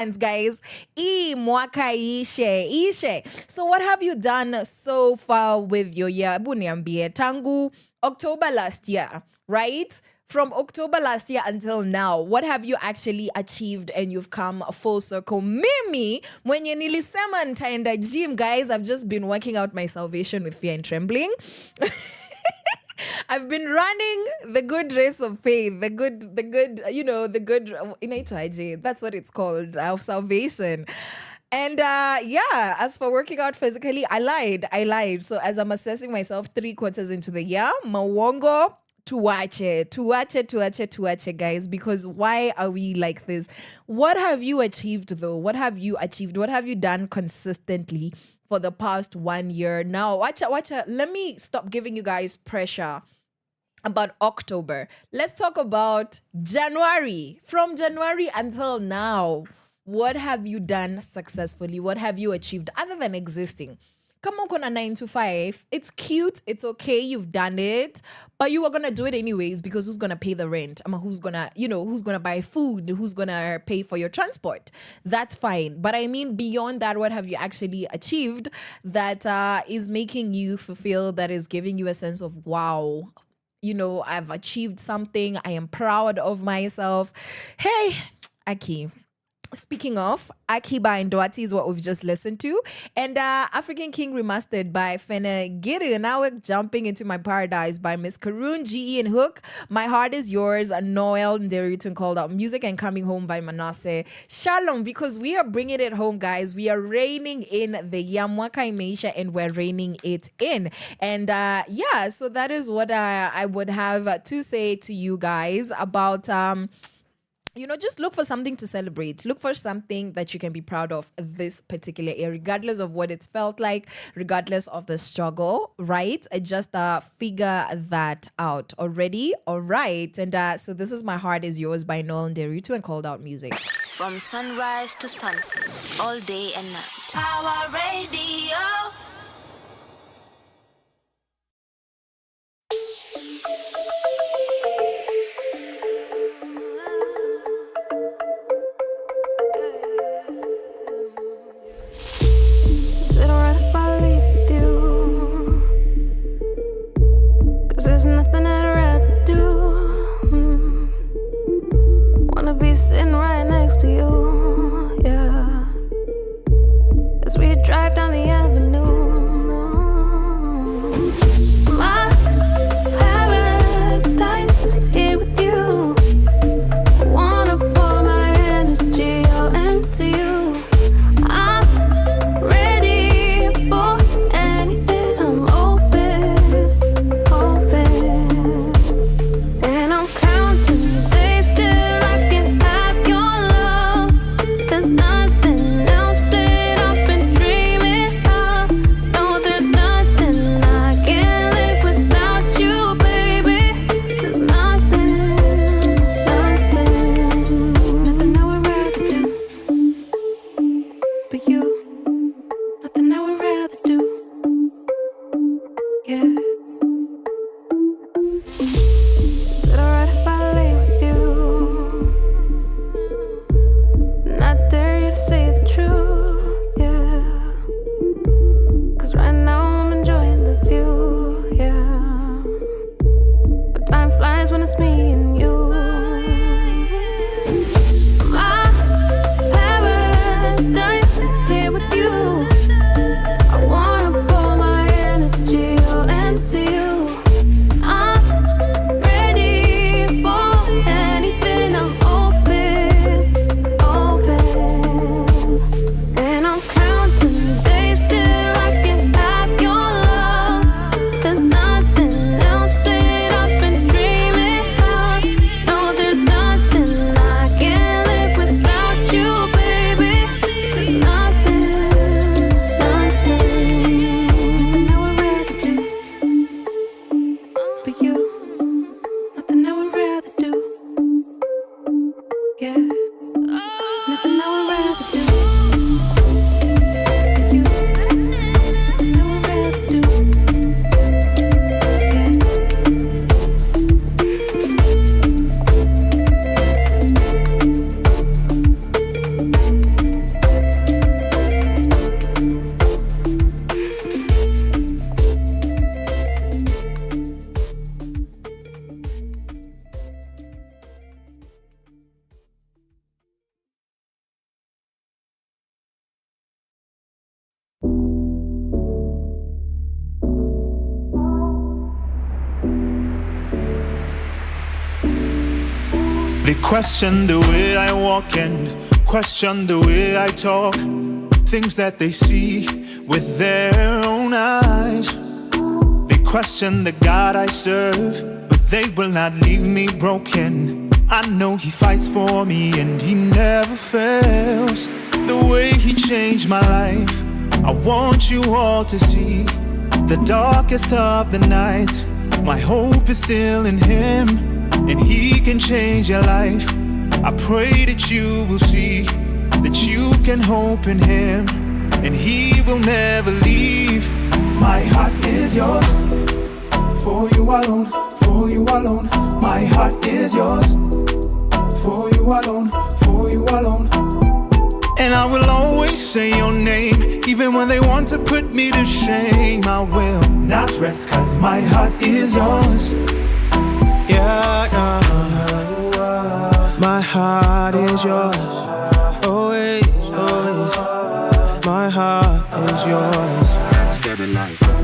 guys. Mwaka ishe. So what have you done so far with your year? Ebu niambie, tangu October last year, right? From October last year until now, what have you actually achieved and you've come full circle? Mimi, mwenye nilisema nitaenda gym, guys, I've just been working out my salvation with fear and trembling. I've been running the good race of faith, the good, inaitwaje, that's what it's called, of salvation. And yeah, as for working out physically, I lied. So as I'm assessing myself 3 quarters into the year, mawongo, tuache, guys, because why are we like this? What have you achieved though? What have you achieved? What have you done consistently for the past 1 year? Now, watcha, let me stop giving you guys pressure about October. Let's talk about January. From January until now, what have you done successfully? What have you achieved other than existing? Come on, kona 9 to 5. It's cute. It's okay. You've done it, but you are going to do it anyways because who's going to pay the rent? Who's going to buy food? Who's going to pay for your transport? That's fine. But I mean, beyond that, what have you actually achieved that is making you fulfill, that is giving you a sense of, wow, I've achieved something. I am proud of myself. Hey, Aki. Speaking of, Akiba and Doati is what we've just listened to. And African King Remastered by Fene Giri. Now we're jumping into my paradise by Miss Karun, GE and Hook. My Heart is Yours, Noel Nderitun called out Music, and Coming Home by Manasseh. Shalom, because we are bringing it home, guys. We are reigning in the Yamwaka Imeisha and we're reigning it in. And yeah, so that is what I would have to say to you guys about... just look for something to celebrate. Look for something that you can be proud of this particular year, regardless of what it's felt like, regardless of the struggle, right? Just figure that out already. All right. And so this is My Heart is Yours by Noel Nderutu and Called Out Music. From sunrise to sunset, all day and night. Power Radio. There's nothing I'd rather do. Wanna be sitting right next to you, yeah. As we drive down the avenue. They question the way I walk and question the way I talk. Things that they see with their own eyes. They question the God I serve, but they will not leave me broken. I know He fights for me and He never fails. The way He changed my life, I want you all to see. The darkest of the night, my hope is still in Him, and He can change your life. I pray that you will see that you can hope in Him, and He will never leave. My heart is yours, for you alone, for you alone. My heart is yours, for you alone, for you alone. And I will always say your name, even when they want to put me to shame. I will not rest, cause my heart is yours. Yeah, my heart is yours. Always, always. My heart is yours.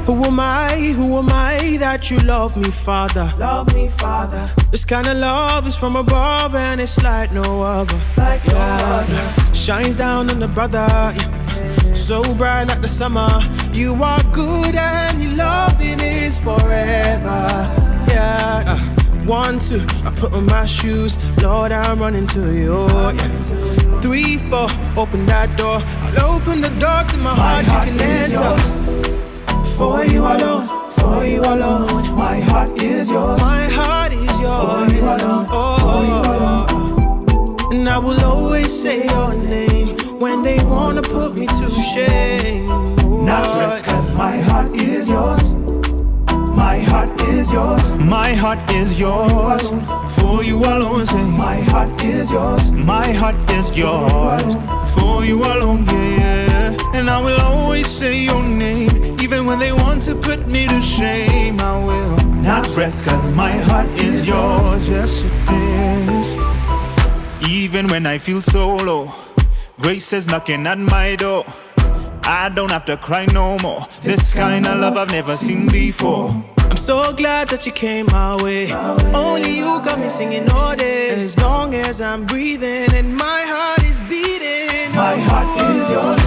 Who am I that you love me, Father? Love me, Father. This kind of love is from above and it's like no other. Like no other. Shines down on the brother, yeah. So bright like the summer. You are good and your loving is forever. Yeah. 1, 2, I put on my shoes, Lord, I'm running to you. Yeah. 3, 4, open that door. I'll open the door to my heart, you can enter. Yours. For you alone, for you alone. My heart is yours. My heart is yours. For you alone, for you alone. And I will always say your name when they wanna put me to shame. Not rest, cause my heart is yours. My heart is yours. My heart is yours. For you alone, say. My heart is yours. My heart is yours. For you alone, yeah. And I will always say your name, even when they want to put me to shame. I will not rest, cause my heart is yours. Yes, it is. Even when I feel so low, grace is knocking at my door. I don't have to cry no more. This kind of love I've never seen before. I'm so glad that you came my way. Only you got me singing all day. As long as I'm breathing and my heart is beating. My heart is yours.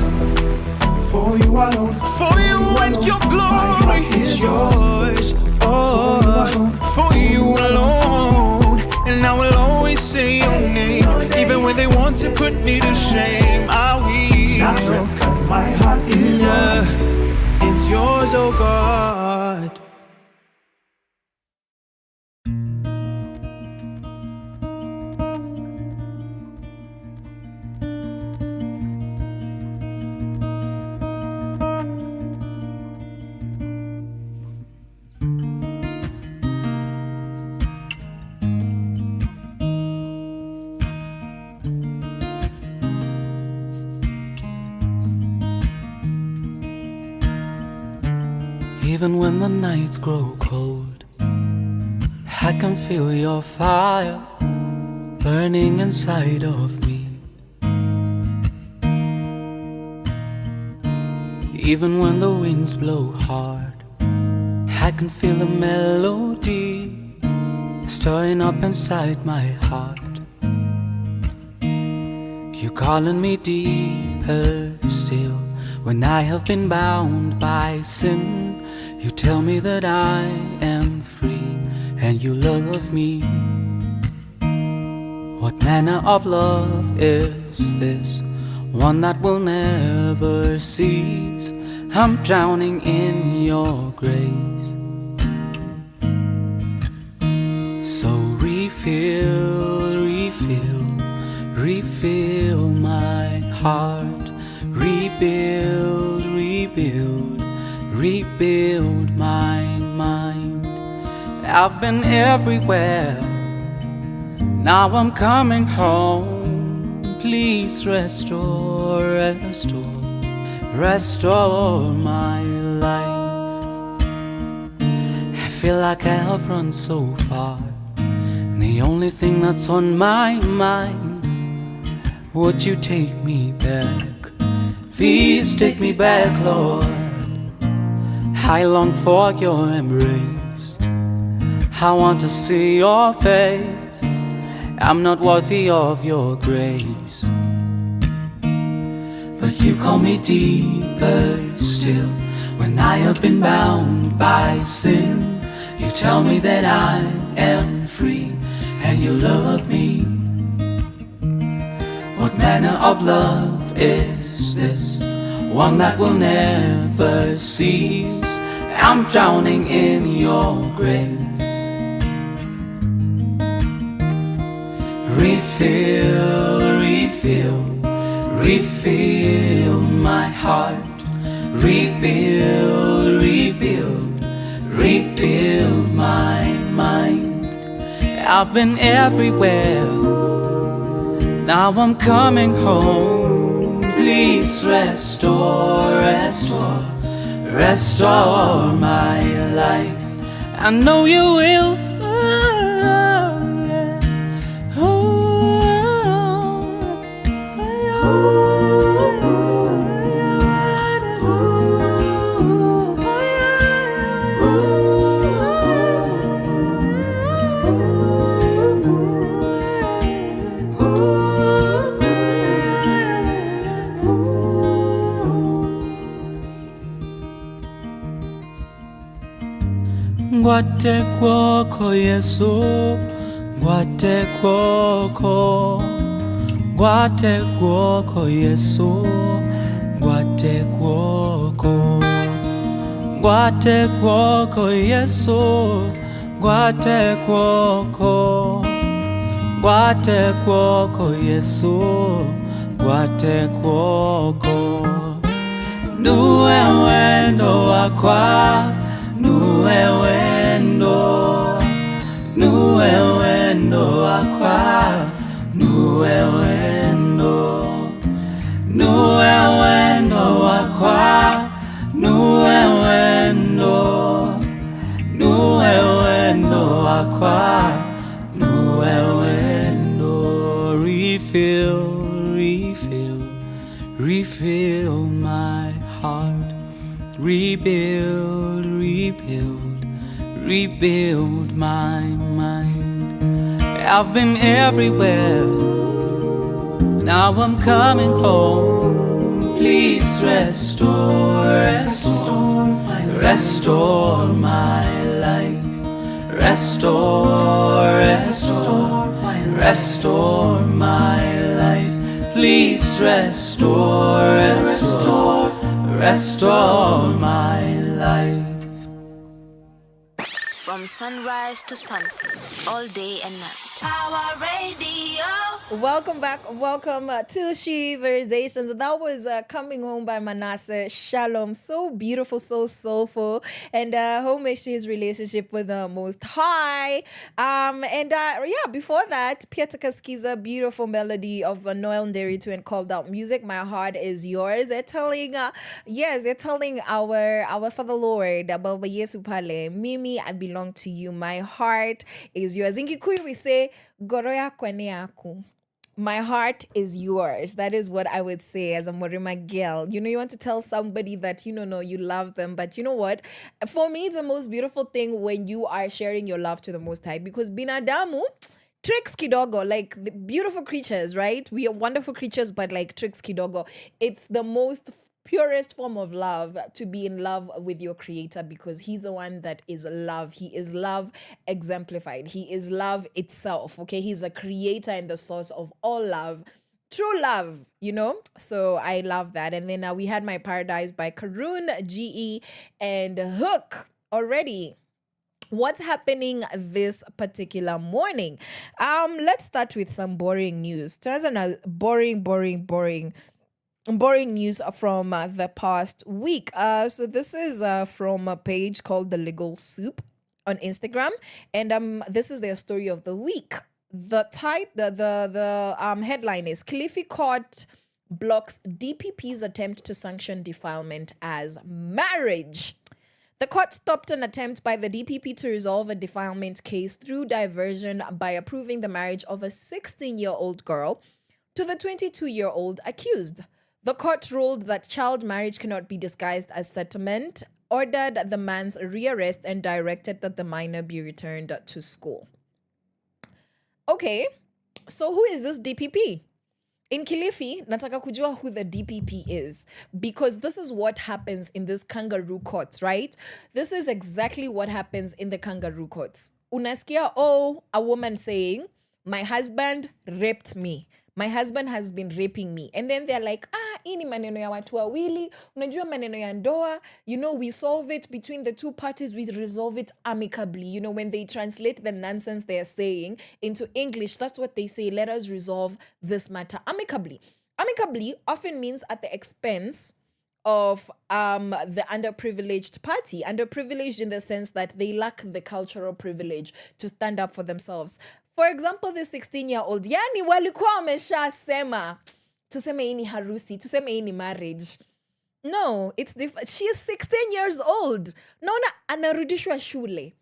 For you alone. For you and your glory is yours. Oh, for you alone. And I will always say your name, even when they want to put me to shame. I will not rest, cause my heart is yours. It's yours, oh God. Even when the nights grow cold, I can feel your fire burning inside of me. Even when the winds blow hard, I can feel the melody stirring up inside my heart. You're calling me deeper still. When I have been bound by sin, you tell me that I am free and you love me. What manner of love is this? One that will never cease. I'm drowning in your grace. So refill, refill, refill my heart. Rebuild, rebuild, rebuild my mind. I've been everywhere, now I'm coming home. Please restore, restore, restore my life. I feel like I have run so far, and the only thing that's on my mind, would you take me back? Please take me back, Lord. I long for your embrace. I want to see your face I'm not worthy of your grace. But you call me deeper still. When I have been bound by sin, you tell me that I am free, and you love me. What manner of love is this? One that will never cease. I'm drowning in your grace. Refill, refill, refill my heart. Rebuild, rebuild, rebuild my mind. I've been everywhere, now I'm coming home. Please restore, restore, restore my life. I know you will. Ngwate kwoko Yesu, ngwate kwoko, ngwate kwoko Yesu, ngwate kwoko, ngwate kwoko Yesu, ngwate kwoko, ngwate kwoko Yesu, ngwate kwoko. Nuwe wendo wakwa, nuwe wendo, nuwe wendo wakwa, nuwe wendo, nuwe wendo wakwa, nuwe wendo, nuwe wendo wakwa, nuwe wendo. Refill, refill, refill my heart. Rebuild, rebuild, rebuild my mind. I've been everywhere, now I'm coming home. Please restore, restore, restore my life. Restore, restore, restore my life. Please restore, restore, restore my life. From sunrise to sunset, all day and night. Power Radio. Welcome back. Welcome to Sheversations. That was Coming Home by Manasseh Shalom. So beautiful, so soulful, and homage to his relationship with the Most High. Before that, Pieter Kaskiza, beautiful melody of Noel Nderitu and Called Out Music. My heart is yours. They're telling, they're telling our Father Lord, Baba Yesu Pale, Mimi, I belong to you. My heart is yours. In Kikuyu, we say, Goroya kwene aku. My heart is yours. That is what I would say as a Morima girl. You know, you want to tell somebody that, you love them. But you know what? For me, it's the most beautiful thing when you are sharing your love to the Most High. Because binadamu, tricks kidogo, like the beautiful creatures, right? We are wonderful creatures, but like tricks kidogo. It's the most purest form of love to be in love with your creator, because he's the one that is love. He is love exemplified. He is love itself. Okay, he's the creator and the source of all love, true love, so I love that. And then we had My Paradise by Karun, GE, and Hook already. What's happening this particular morning? Let's start with some boring news. Turns out boring news from the past week. So this is from a page called The Legal Soup on Instagram, and this is their story of the week. The headline is Cliffy Court blocks DPP's attempt to sanction defilement as marriage. The court stopped an attempt by the DPP to resolve a defilement case through diversion by approving the marriage of a 16-year-old girl to the 22-year-old accused. The court ruled that child marriage cannot be disguised as settlement, ordered the man's rearrest, and directed that the minor be returned to school. Okay, So who is this DPP? In Kilifi, nataka kujua who the DPP is, because this is what happens in this kangaroo courts, right? This is exactly what happens in the kangaroo courts. Unasikia, oh, a woman saying, my husband raped me. My husband has been raping me. And then they're like, hii ni maneno ya watu wawili, unajua maneno ya ndoa, we solve it between the two parties, we resolve it amicably. When they translate the nonsense they're saying into English, that's what they say, let us resolve this matter amicably. Amicably often means at the expense of the underprivileged party. Underprivileged in the sense that they lack the cultural privilege to stand up for themselves. For example, this 16-year-old, yani walikuwa wameshasema tuseme hii ni harusi, tuseme hii ni marriage. No, it's different. She is 16 years old. Naona anarudishwa shule.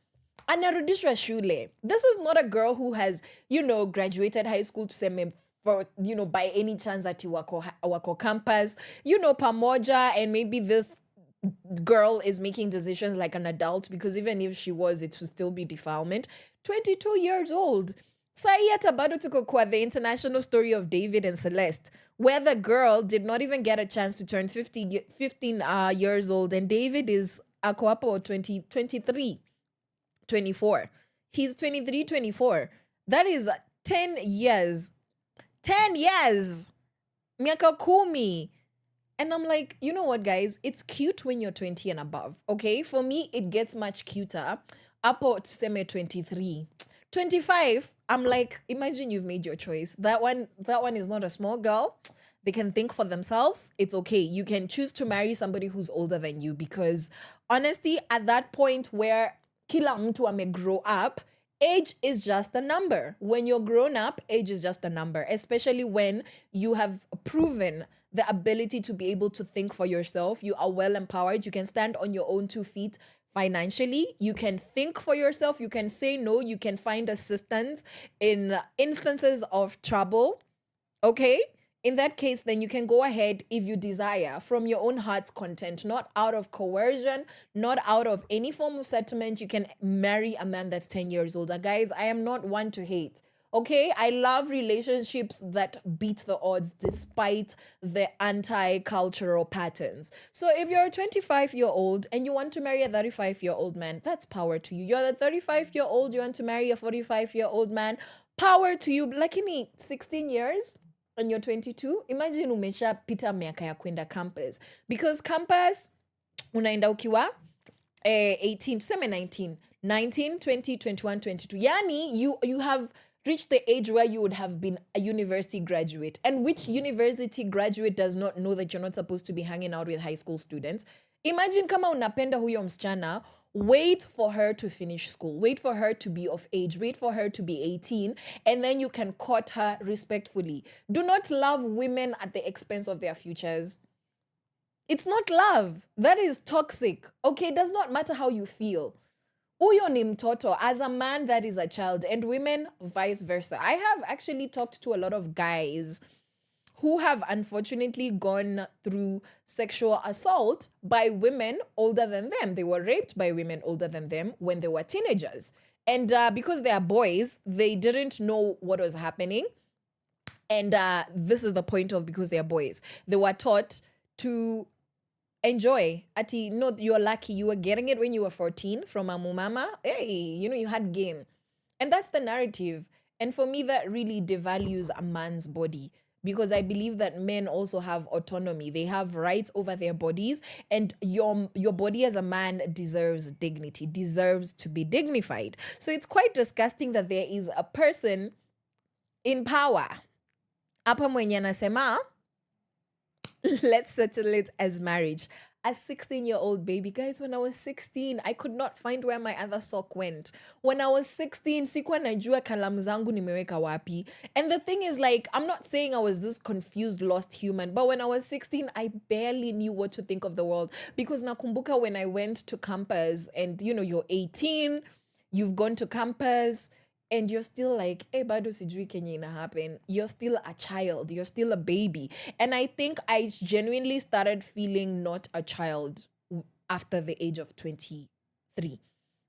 Anarudishwa shule. This is not a girl who has, graduated high school tuseme for, by any chance at wako campus, pamoja, and maybe this girl is making decisions like an adult, because even if she was, it would still be defilement. 22 years old. Sai hata bado tuko kwa the international story of David and Celeste, where the girl did not even get a chance to turn 15 years old, and David is ako hapo 23, 24. He's 23, 24. That is 10 years. 10 years. Miaka kumi. And I'm like, you know what, guys? It's cute when you're 20 and above, okay? For me, it gets much cuter. Apo tuseme 23. 25, I'm like, imagine you've made your choice. That one is not a small girl. They can think for themselves. It's okay. You can choose to marry somebody who's older than you, because honestly, at that point where kila mtu ame grow up, age is just a number. When you're grown up, age is just a number, especially when you have proven the ability to be able to think for yourself. You are well empowered. You can stand on your own 2 feet financially. You can think for yourself. You can say no. You can find assistance in instances of trouble. Okay? In that case, then you can go ahead, if you desire, from your own heart's content, not out of coercion, not out of any form of settlement. You can marry a man that's 10 years older. Guys, I am not one to hate. Okay, I love relationships that beat the odds despite the anti-cultural patterns. So if you're a 25-year-old and you want to marry a 35-year-old man, that's power to you. You're a 35-year-old, you want to marry a 45-year-old man, power to you. Lakini 16 years and you're 22, imagine umesha pita miaka ya kwenda campus. Because campus, unaenda ukiwa 18, tuseme 19, 20, 21, 22. Yani, you have reach the age where you would have been a university graduate. And which university graduate does not know that you're not supposed to be hanging out with high school students? Imagine kama unapenda huyo msichana, wait for her to finish school. Wait for her to be of age. Wait for her to be 18. And then you can court her respectfully. Do not love women at the expense of their futures. It's not love. That is toxic. Okay, it does not matter how you feel. Uyo ni mtoto. As a man, that is a child. And women, vice versa. I have actually talked to a lot of guys who have unfortunately gone through sexual assault by women older than them. They were raped by women older than them when they were teenagers. And because they are boys, they didn't know what was happening. And this is the point of because they are boys. They were taught to enjoy. Ati, no, you're lucky. You were getting it when you were 14 from a mumama. Hey, you had game. And that's the narrative. And for me, that really devalues a man's body, because I believe that men also have autonomy. They have rights over their bodies. And your body as a man deserves dignity, deserves to be dignified. So it's quite disgusting that there is a person in power. Apa mwenye anasema, let's settle it as marriage. A 16-year-old baby. Guys, when I was 16, I could not find where my other sock went. When I was 16, sikuwa najua kalamu zangu nimeweka wapi. And the thing is, like, I'm not saying I was this confused, lost human, but when I was 16, I barely knew what to think of the world. Because nakumbuka when I went to campus and, you're 18, you've gone to campus, and you're still like, eh, bado sijui kenye ina happen. You're still a child. You're still a baby. And I think I genuinely started feeling not a child after the age of 23.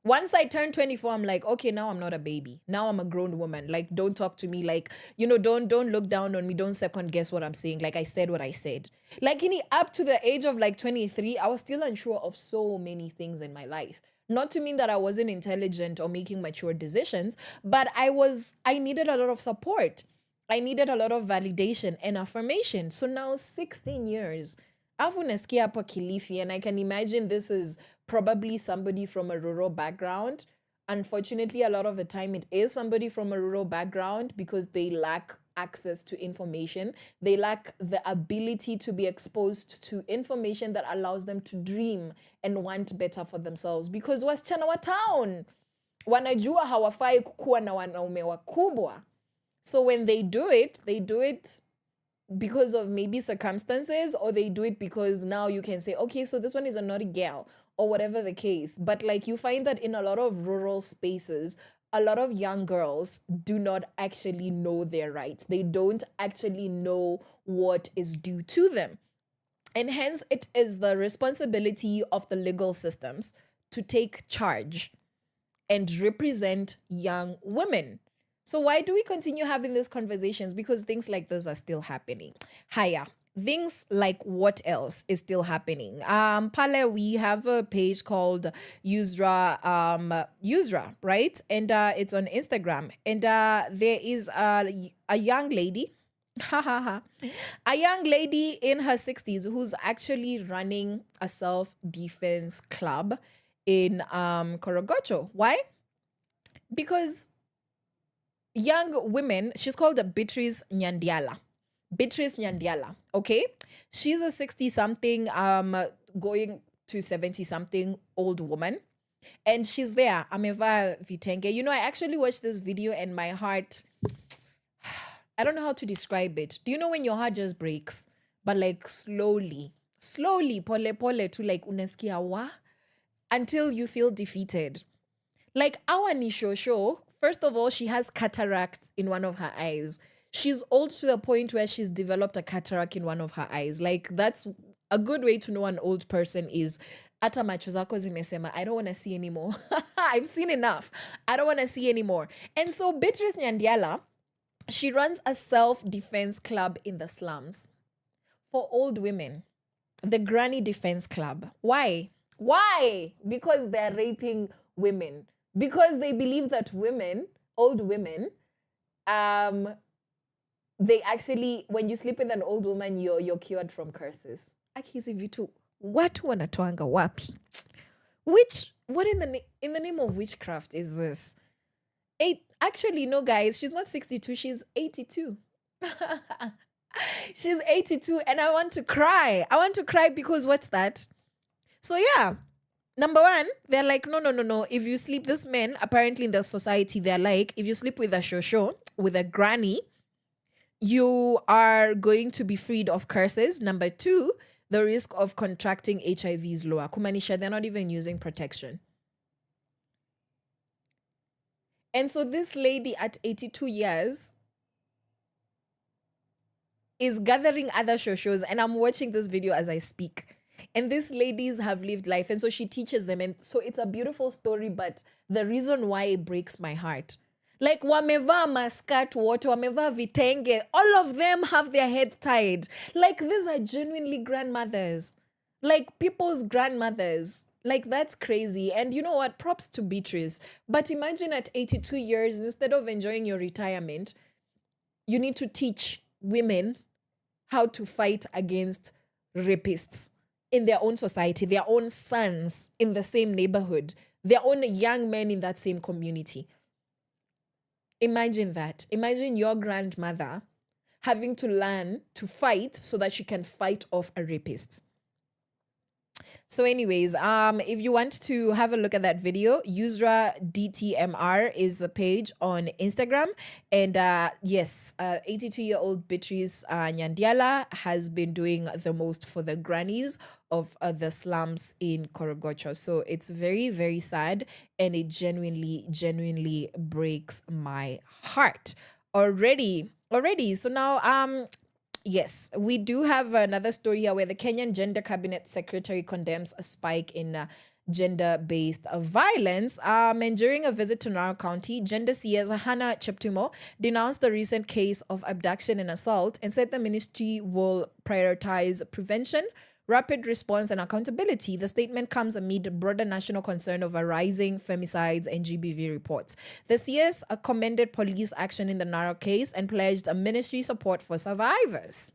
Once I turned 24, I'm like, okay, now I'm not a baby. Now I'm a grown woman. Like, don't talk to me. Like, don't look down on me. Don't second guess what I'm saying. Like, I said what I said. Like, up to the age of like 23, I was still unsure of so many things in my life. Not to mean that I wasn't intelligent or making mature decisions, but I needed a lot of support. I needed a lot of validation and affirmation. So now 16 years, I've unasikia hapa Kilifi, and I can imagine this is probably somebody from a rural background. Unfortunately, a lot of the time it is somebody from a rural background because they lack access to information. They lack the ability to be exposed to information that allows them to dream and want better for themselves. Because wasichana wa town wanajua hawafai kukuwa na wanaume wakubwa. So when they do it because of maybe circumstances, or they do it because now you can say, okay, so this one is a naughty girl, or whatever the case. But like, you find that in a lot of rural spaces, a lot of young girls do not actually know their rights. They don't actually know what is due to them. And hence, it is the responsibility of the legal systems to take charge and represent young women. So why do we continue having these conversations? Because things like this are still happening. Haya. Things like what else is still happening? Pale, we have a page called Yusra, right? And it's on Instagram. And there is a young lady, a young lady in her 60s who's actually running a self-defense club in Korogocho. Why? Because young women, she's called Beatrice Nyandiala. Okay? She's a 60-something, going to 70-something old woman. And she's there, Ameva Vitenge. You know, I actually watched this video and my heart, I don't know how to describe it. Do you know when your heart just breaks? But like slowly, pole to like unasikia wa? Until you feel defeated. Like our Nishosho, first of all, she has cataract in one of her eyes. She's old to the point where she's developed a cataract in one of her eyes. Like, that's a good way to know an old person is, ata macho zako zimesema, I don't want to see anymore. I've seen enough. I don't want to see anymore. And so Beatrice Nyandiala, she runs a self-defense club in the slums for old women. The Granny Defense Club. Why? Because they're raping women. Because they believe that women, old women, they actually, when you sleep with an old woman, you're cured from curses. Akizi vitu, watu wanatoanga wapi? What in the name of witchcraft is this? Actually, no, guys, she's not 62, she's 82. She's 82, and I want to cry. Because what's that? So yeah, number one, they're like, no. If you sleep, this men, apparently in the society, they're like, if you sleep with a shosho, with a granny, you are going to be freed of curses. Number two, the risk of contracting HIV is lower. Kumanisha, they're not even using protection. And so this lady at 82 years is gathering other shoshos, and I'm watching this video as I speak. And these ladies have lived life, and so she teaches them. And so it's a beautiful story, but the reason why it breaks my heart, like wameva maskat wote, wameva vitenge, all of them have their heads tied. Like, these are genuinely grandmothers, like people's grandmothers. Like, that's crazy. And you know what? Props to Beatrice. But imagine at 82 years, instead of enjoying your retirement, you need to teach women how to fight against rapists in their own society, their own sons in the same neighborhood, their own young men in that same community. Imagine that. Imagine your grandmother having to learn to fight so that she can fight off a rapist. So anyways, if you want to have a look at that video, Yusra DTMR is the page on Instagram. And yes, 82-year-old Beatrice Nyandiala has been doing the most for the grannies of the slums in Korogocho. So it's very, very sad, and it genuinely breaks my heart already. So now, yes, we do have another story here where the Kenyan Gender Cabinet Secretary condemns a spike in gender-based violence. And during a visit to Nara County, Gender CS Hannah Cheptumo denounced the recent case of abduction and assault and said the ministry will prioritize prevention, rapid response, and accountability. The statement comes amid broader national concern over rising femicides and GBV reports. The CS commended police action in the Nara case and pledged a ministry support for survivors.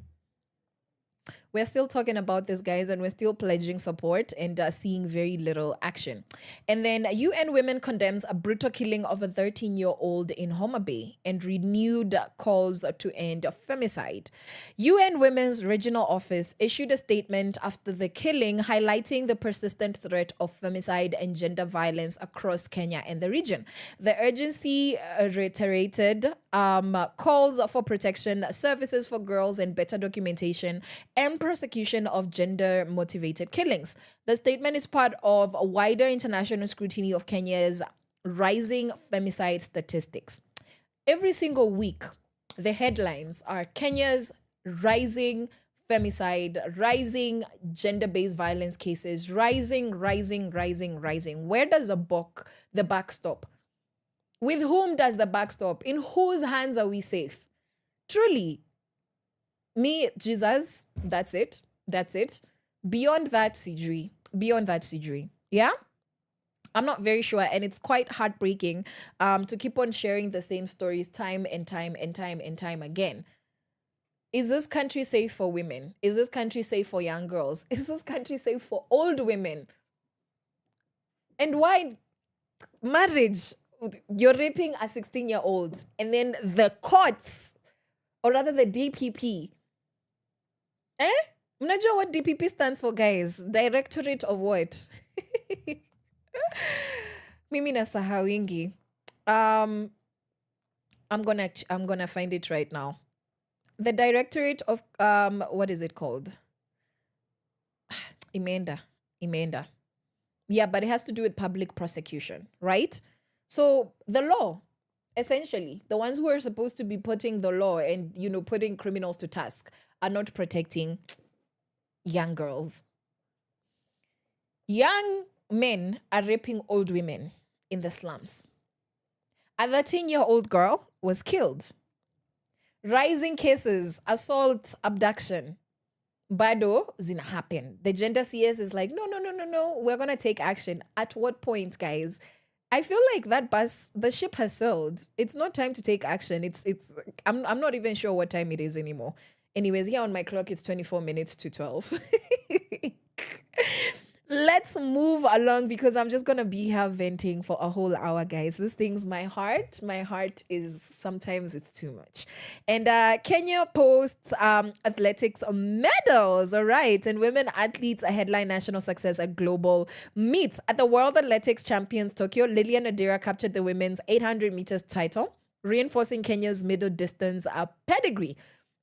We're still talking about this, guys, and we're still pledging support and seeing very little action. And then UN Women condemns a brutal killing of a 13-year-old in Homa Bay and renewed calls to end femicide. UN Women's Regional Office issued a statement after the killing, highlighting the persistent threat of femicide and gender violence across Kenya and the region. The agency reiterated calls for protection, services for girls, and better documentation and prosecution of gender-motivated killings. The statement is part of a wider international scrutiny of Kenya's rising femicide statistics. Every single week, the headlines are Kenya's rising femicide, rising gender-based violence cases, rising. Where does the buck stop? With whom does the buck stop? In whose hands are we safe? Truly, me, Jesus, that's it. Beyond that, Sijui. Yeah? I'm not very sure, and it's quite heartbreaking to keep on sharing the same stories time and time again. Is this country safe for women? Is this country safe for young girls? Is this country safe for old women? And why marriage? You're raping a 16-year-old, and then the courts, or rather the DPP. Mnajua what DPP stands for, guys? Directorate of what? Mimi nasahawingi. I'm gonna find it right now. The Directorate of what is it called? Imenda. Yeah, but it has to do with public prosecution, right? So the law, essentially, the ones who are supposed to be putting the law and, putting criminals to task are not protecting young girls. Young men are raping old women in the slums. A 13-year-old girl was killed. Rising cases, assault, abduction. Bado zina happen. The gender CS is like, no, we're going to take action. At what point, guys? I feel like the ship has sailed. It's not time to take action. I'm not even sure what time it is anymore. Anyways, here on my clock, it's 24 minutes to 12. Let's move along because I'm just going to be here venting for a whole hour, guys. This thing's my heart is sometimes it's too much. And Kenya posts athletics medals, all right. And women athletes headline national success at global meets. At the World Athletics Champions Tokyo, Lilian Odera captured the women's 800 meters title, reinforcing Kenya's middle distance pedigree.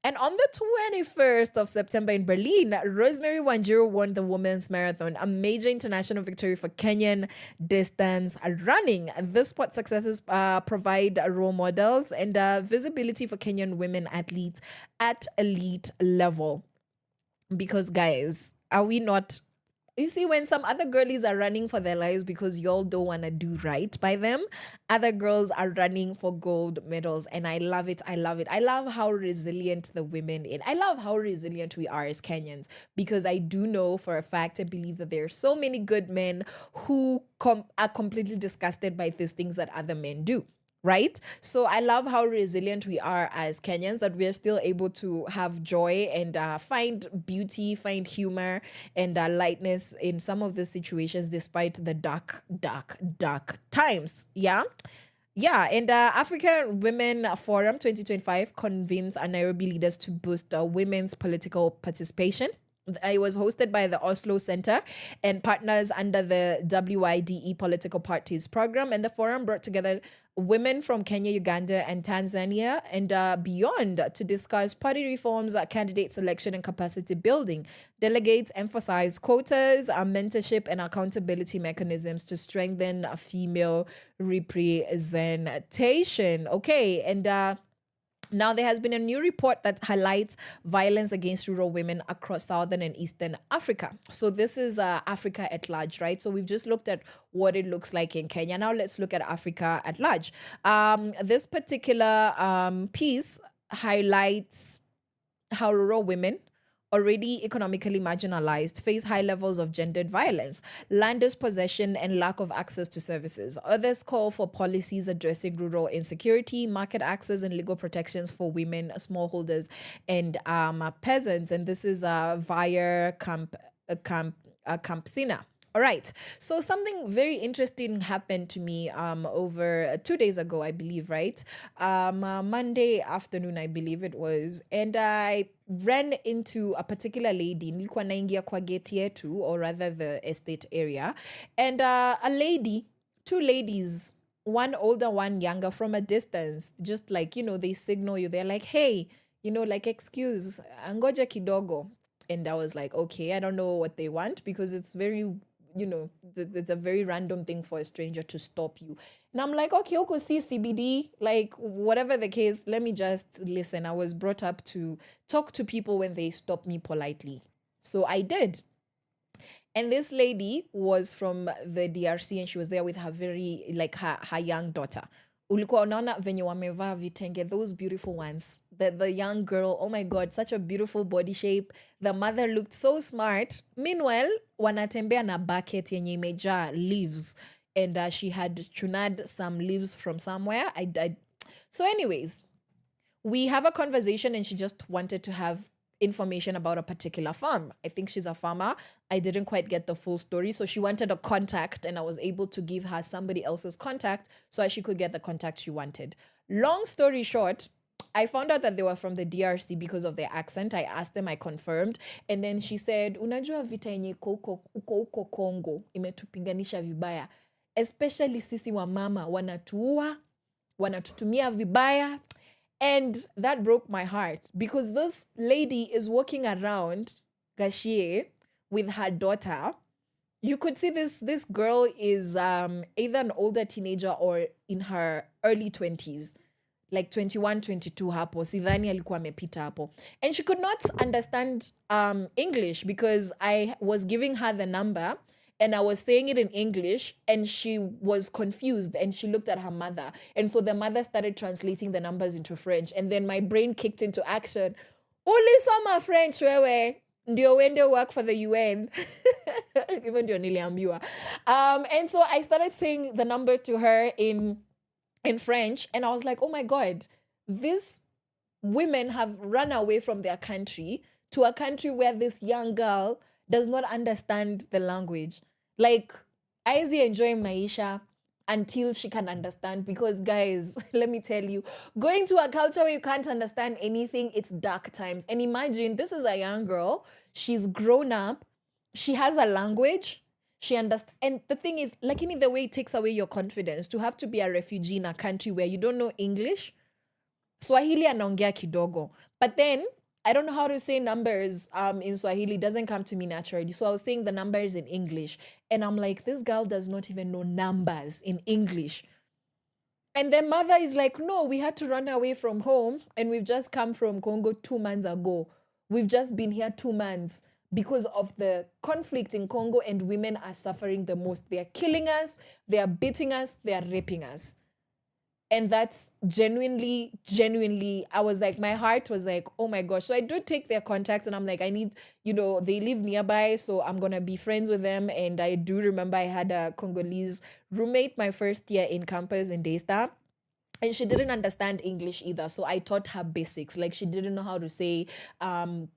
And on the 21st of September in Berlin, Rosemary Wanjiru won the women's marathon, a major international victory for Kenyan distance running. This sport successes provide role models and visibility for Kenyan women athletes at elite level. Because, guys, are we not... You see, when some other girlies are running for their lives because y'all don't want to do right by them, other girls are running for gold medals. And I love it. I love how resilient the women in. I love how resilient we are as Kenyans, because I do know for a fact, I believe that there are so many good men who are completely disgusted by these things that other men do. Right? So I love how resilient we are as Kenyans, that we're still able to have joy and find beauty, find humor and lightness in some of the situations despite the dark times. Yeah. And African Women Forum 2025 convenes Nairobi leaders to boost women's political participation. It was hosted by the Oslo Center and partners under the WIDE Political Parties program. And the forum brought together women from Kenya, Uganda, and Tanzania and beyond to discuss party reforms, candidate selection, and capacity building. Delegates emphasized quotas, mentorship, and accountability mechanisms to strengthen female representation. Okay, and Now, there has been a new report that highlights violence against rural women across Southern and Eastern Africa. So this is Africa at large, right? So we've just looked at what it looks like in Kenya. Now let's look at Africa at large. This particular piece highlights how rural women, already economically marginalized, face high levels of gendered violence, land dispossession, and lack of access to services. Others call for policies addressing rural insecurity, market access, and legal protections for women, smallholders, and peasants. And this is via Campsina. All right. So something very interesting happened to me over 2 days ago, I believe, right? Monday afternoon, I believe it was. And I ran into a particular lady, nilikuwa naingia kwa gate yetu, or rather the estate area. And a lady, two ladies, one older, one younger, from a distance, just like, they signal you. They're like, hey, like, excuse, angoja kidogo. And I was like, okay, I don't know what they want, because it's very, it's a very random thing for a stranger to stop you. And I'm like, okay, okay, see CBD, like whatever the case, let me just listen. I was brought up to talk to people when they stop me politely. So I did. And this lady was from the DRC, and she was there with her her young daughter. Ulikuwa unaona venye wamevaa vitenge, those beautiful ones. The young girl, oh my God, such a beautiful body shape. The mother looked so smart. Meanwhile, wanatembea na bucket yenye imejaa leaves. And she had chunad some leaves from somewhere. So anyways, we have a conversation, and she just wanted to have information about a particular farm. I think she's a farmer. I didn't quite get the full story. So she wanted a contact, and I was able to give her somebody else's contact so she could get the contact she wanted. Long story short, I found out that they were from the DRC because of their accent. I asked them, I confirmed. And then she said, unajua vita yenye uko Congo, imetupiganisha vibaya. Especially sisi wa mama, wanatuua, wanatutumia vibaya. And that broke my heart, because this lady is walking around Gashie with her daughter. You could see this girl is either an older teenager or in her early 20s, like 21, 22 hapo. Sidhani alikuwa amepita hapo. And she could not understand English, because I was giving her the number and I was saying it in English, and she was confused, and she looked at her mother. And so the mother started translating the numbers into French. And then my brain kicked into action. Ulisoma French wewe, ndio wende work for the UN. Even ndio niliambiwa. And so I started saying the number to her in French. And I was like, oh my God, these women have run away from their country to a country where this young girl does not understand the language. Like, Aizi enjoy maisha until she can understand, because guys, let me tell you, going to a culture where you can't understand anything, it's dark times. And imagine, this is a young girl, she's grown up, she has a language, she understands. And the thing is, like, in the way it takes away your confidence to have to be a refugee in a country where you don't know English. Swahili anaongea kidogo. But then, I don't know how to say numbers in Swahili. It doesn't come to me naturally. So I was saying the numbers in English. And I'm like, this girl does not even know numbers in English. And their mother is like, no, we had to run away from home. And we've just come from Congo 2 months ago. We've just been here 2 months because of the conflict in Congo, and women are suffering the most. They are killing us. They are beating us. They are raping us. And that's genuinely, I was like, my heart was like, oh my gosh. So I do take their contact, and I'm like, I need, they live nearby, so I'm going to be friends with them. And I do remember I had a Congolese roommate my first year in campus in Daystar, and she didn't understand English either. So I taught her basics. Like, she didn't know how to say,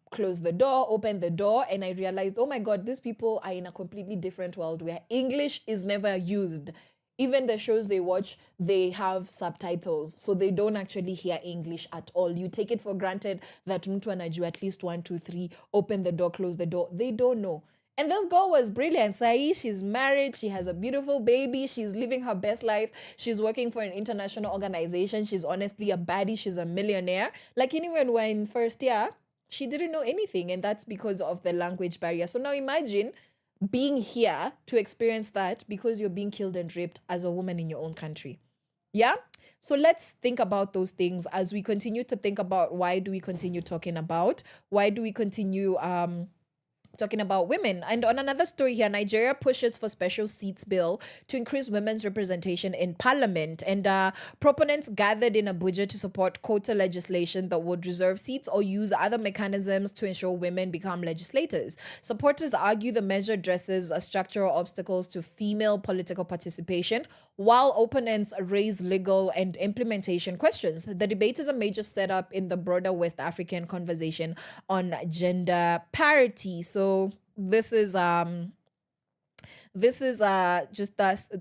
close the door, open the door. And I realized, oh my God, these people are in a completely different world where English is never used. Even the shows they watch, they have subtitles. So they don't actually hear English at all. You take it for granted that mtu anajua at least 1, 2, 3, open the door, close the door. They don't know. And this girl was brilliant. Sai, she's married. She has a beautiful baby. She's living her best life. She's working for an international organization. She's honestly a baddie. She's a millionaire. Like, when we're in first year, she didn't know anything. And that's because of the language barrier. So now imagine being here to experience that because you're being killed and raped as a woman in your own country. Yeah. So let's think about those things as we continue to think about why do we continue talking about, why do we continue talking about women. And on another story here, Nigeria pushes for special seats bill to increase women's representation in parliament. And proponents gathered in Abuja to support quota legislation that would reserve seats or use other mechanisms to ensure women become legislators. Supporters argue the measure addresses structural obstacles to female political participation, while opponents raise legal and implementation questions. The debate is a major setup in the broader West African conversation on gender parity. So this is just us,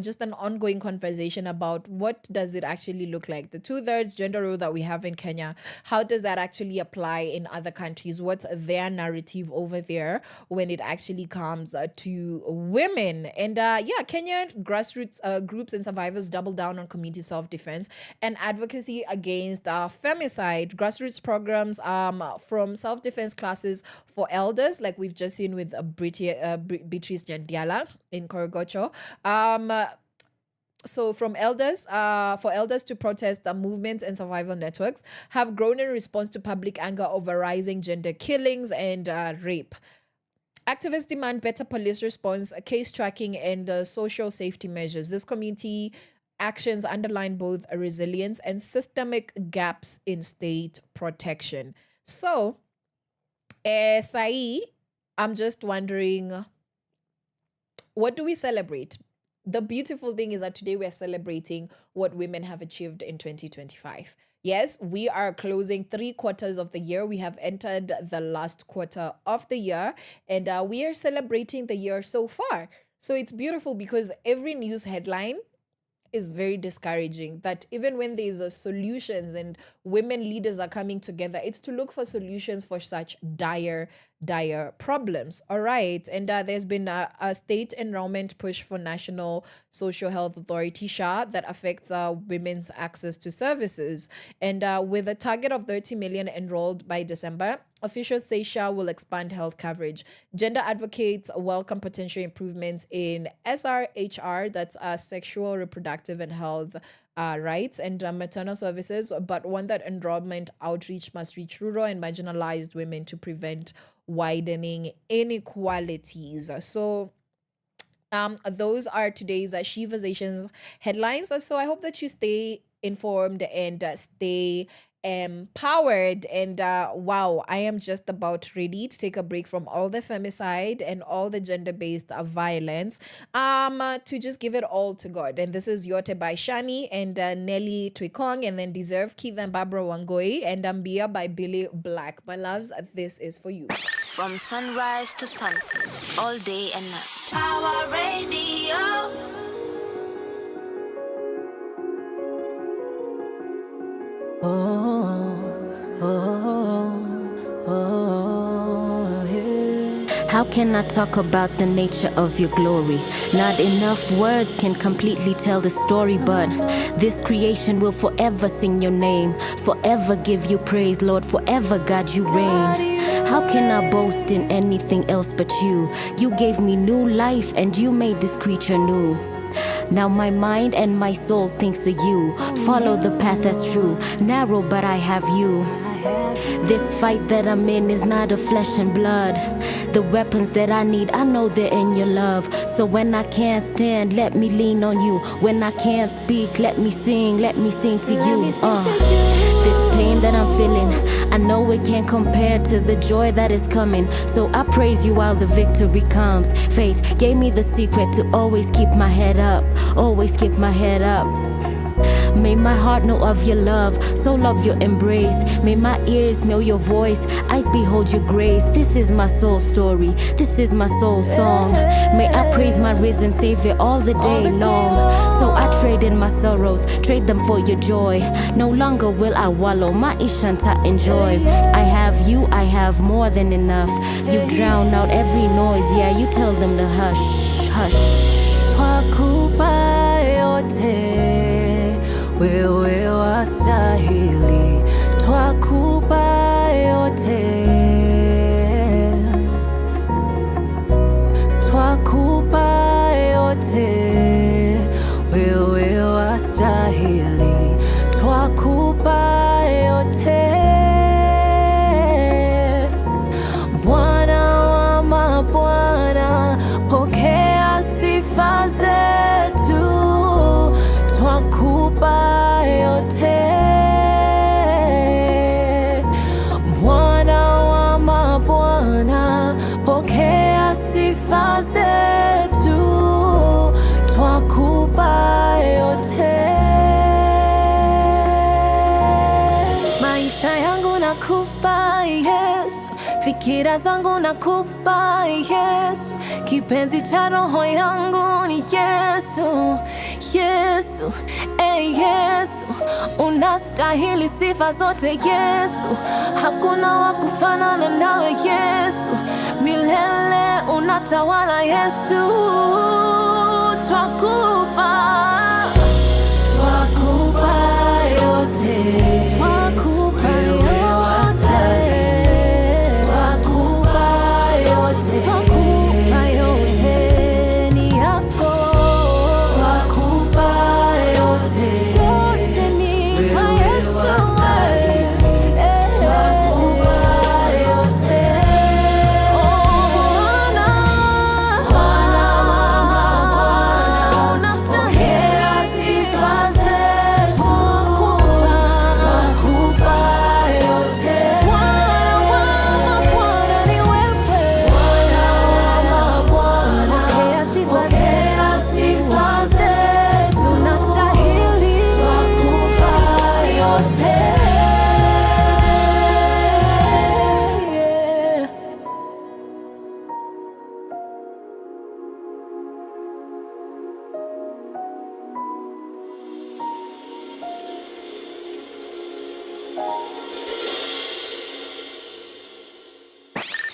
just an ongoing conversation about what does it actually look like. The 2/3 gender role that we have in Kenya, how does that actually apply in other countries? What's their narrative over there when it actually comes to women? And Kenyan grassroots groups and survivors double down on community self-defense and advocacy against femicide. Grassroots programs from self-defense classes for elders, like we've just seen with Beatrice Nyandiala in Korogocho. So from elders, for elders to protest the movements and survival networks have grown in response to public anger over rising gender killings and rape. Activists demand better police response, case tracking, and social safety measures. This community actions underline both a resilience and systemic gaps in state protection. So, Sai, I'm just wondering, what do we celebrate? The beautiful thing is that today we're celebrating what women have achieved in 2025. Yes, we are closing 3 quarters of the year. We have entered the last quarter of the year, and we are celebrating the year so far. So it's beautiful because every news headline is very discouraging, that even when there's solutions and women leaders are coming together, it's to look for solutions for such dire problems. All right. And there's been a state enrollment push for National Social Health Authority, SHA, that affects women's access to services. And with a target of 30 million enrolled by December, officials say SHA will expand health coverage. Gender advocates welcome potential improvements in SRHR, that's sexual, reproductive, and health rights, and maternal services, but one that enrollment outreach must reach rural and marginalized women to prevent widening inequalities. So those are today's Sheversations headlines. So I hope that you stay informed and stay empowered. And wow, I am just about ready to take a break from all the femicide and all the gender-based violence to just give it all to God. And this is Yote by Shani and Nelly Twikong, and then Deserve Keith and Barbara Wangoi, and Ambia by Billy Black. My loves, this is for you. From sunrise to sunset, all day and night. Power Radio. How can I talk about the nature of your glory? Not enough words can completely tell the story, but this creation will forever sing your name, forever give you praise, Lord, forever God you reign. How can I boast in anything else but you? You gave me new life and you made this creature new. Now my mind and my soul thinks of you. Follow the path that's true, narrow but I have you. This fight that I'm in is not of flesh and blood. The weapons that I need, I know they're in your love. So when I can't stand, let me lean on you. When I can't speak, let me sing to you. This pain that I'm feeling, I know it can't compare to the joy that is coming. So I praise you while the victory comes. Faith gave me the secret to always keep my head up. Always keep my head up. May my heart know of your love, so love your embrace. May my ears know your voice, eyes behold your grace. This is my soul story, this is my soul song. May I praise my risen Savior all the day long. So I trade in my sorrows, trade them for your joy. No longer will I wallow, my ishanta enjoy. I have you, I have more than enough. You drown out every noise, yeah, you tell them to hush, hush. Twakupa yote wewe wastahili, twakupa yote, twakupa yote, wewe wastahili. pokea sifa zetu, twakupa yote. Maisha yangu nakupa Yesu, fikira zangu nakupa Yesu, kipenzi cha roho yangu ni Yesu, Yesu, Yesu, unastahili sifa zote Yesu, hakuna wa kufanana nawe Yesu, milele unatawala Yesu, twakupa yote.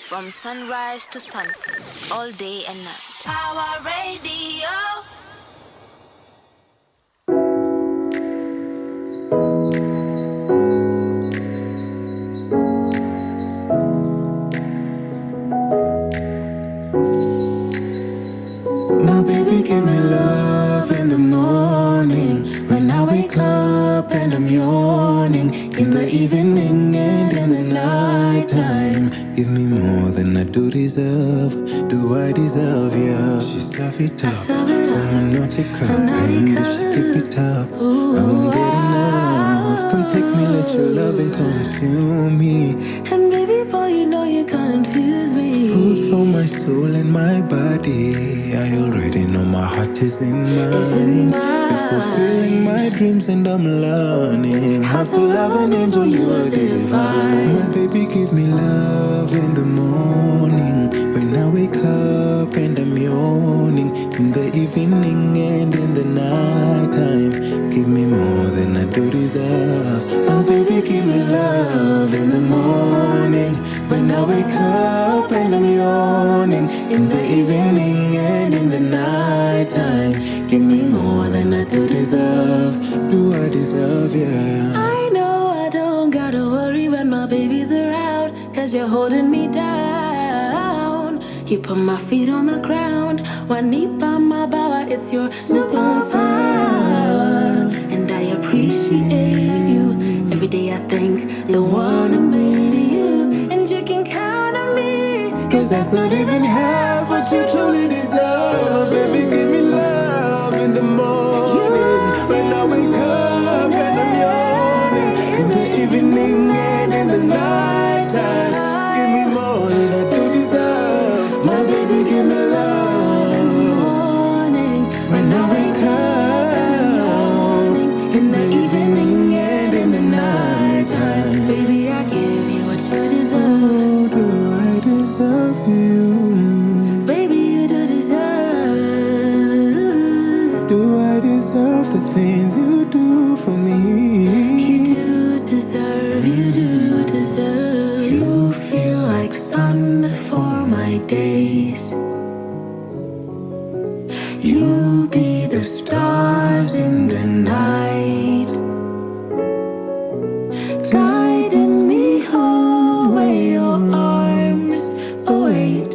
From sunrise to sunset, all day and night. Power Radio. My baby give me love in the morning, when I wake up and I'm yawning, in the evening and in the night time. Give me more than I do deserve. Do I deserve you? She serve it up from Munyiri, and if she keep it up, I won't get enough. Come take me, let your loving consume me. And baby boy, you know you confuse me. Food for my soul and my body. I already know my heart is in mine. You're fulfilling my dreams and I'm learning how to love and enjoy you are divine. My baby give me love in the morning, when I wake up and I'm yawning, in the evening and in the night time. Give me more than I do deserve. My baby give me love in the morning, when I wake up and I'm yawning, in the evening and in the night time. Give me more than I do deserve. Do I deserve you? I know I don't gotta worry when my baby's around, 'cause you're holding me down. You put my feet on the ground. Wanipa mabawa, it's your superpower. And I appreciate you. Every day I thank the one who made you. And you can count on me, 'Cause that's not even half what you truly deserve. Baby, give me love in the morning, when I wake up and I'm yawning, in the evening and in the night time. Give me more than I do deserve. My baby, give me love in the morning, when I wake up and I'm yawning, in the evening and in the night time. baby, I give you what you deserve. Do I deserve you? Baby, you do deserve. Do I deserve the things you do for me? You do deserve, you do deserve. You feel like sun for my days. You be the stars in the night, guiding me home where your arms await.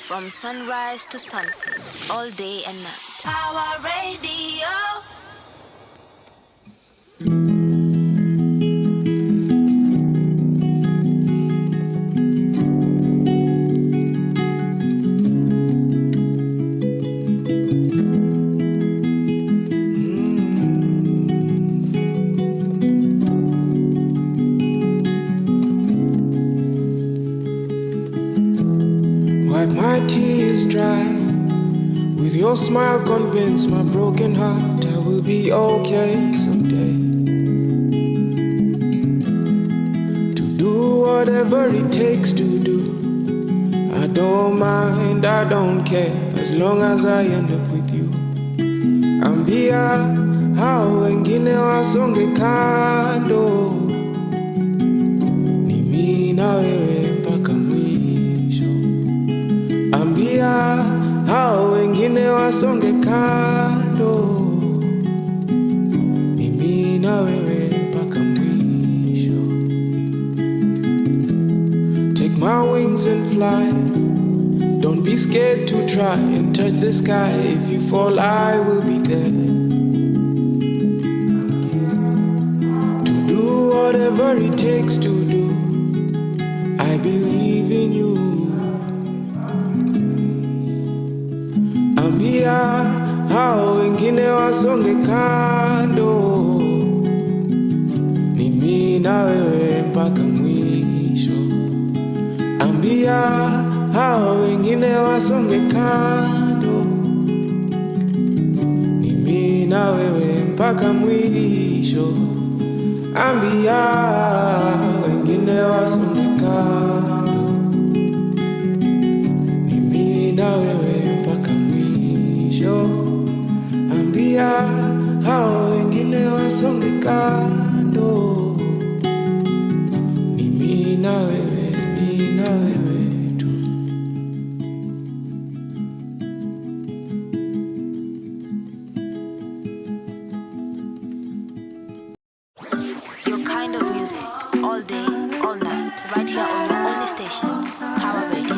From sunrise to sunset, all day and night. Power Radio. Your smile convinced my broken heart I will be okay someday. To do whatever it takes to do. I don't mind, I don't care, as long as I end up with you. Ambia hao wengine wasonge kando, ni mimi na wewe mpaka mwisho. Ambia hao wengine wasonge kando, ni mimi na wewe mpaka mwisho. Take my wings and fly. Don't be scared to try and touch the sky. If you fall, I will be there to do whatever it takes to do. I believe in you. Ambia hao wengine wasonge kando, ni mimi na wewe mpaka mwisho. Ambia hao wengine wasonge kando, ni mimi na wewe mpaka mwisho. Ambia wengine wasonge kando, ni mimi na wewe mpaka mwisho. Ambia hao wengine wasonge kando, ni mimi na wewe, mimi na wewe. All day, all night, right here on your only station, Power Radio.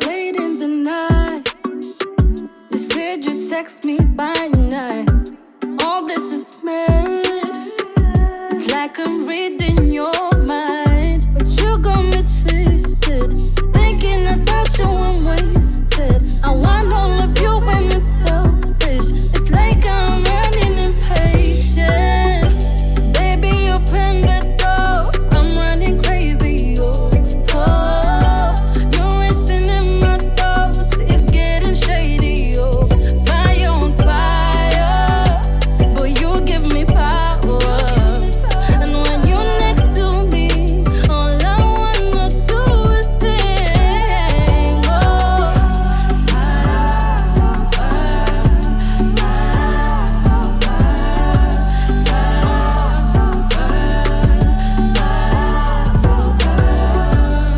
Late in the night, you said you'd text me by night. All this is mad. It's like I'm reading your mind, but you got me twisted. Thinking about you, I'm wasted. I want all of you when it's selfish. It's like I'm running impatient. Baby, open the door. I'm running crazy. Oh, you're racing in my thoughts. It's getting shady. Oh, fire on fire. But you give me power. And when you're next to me, all I wanna do is sing. Oh,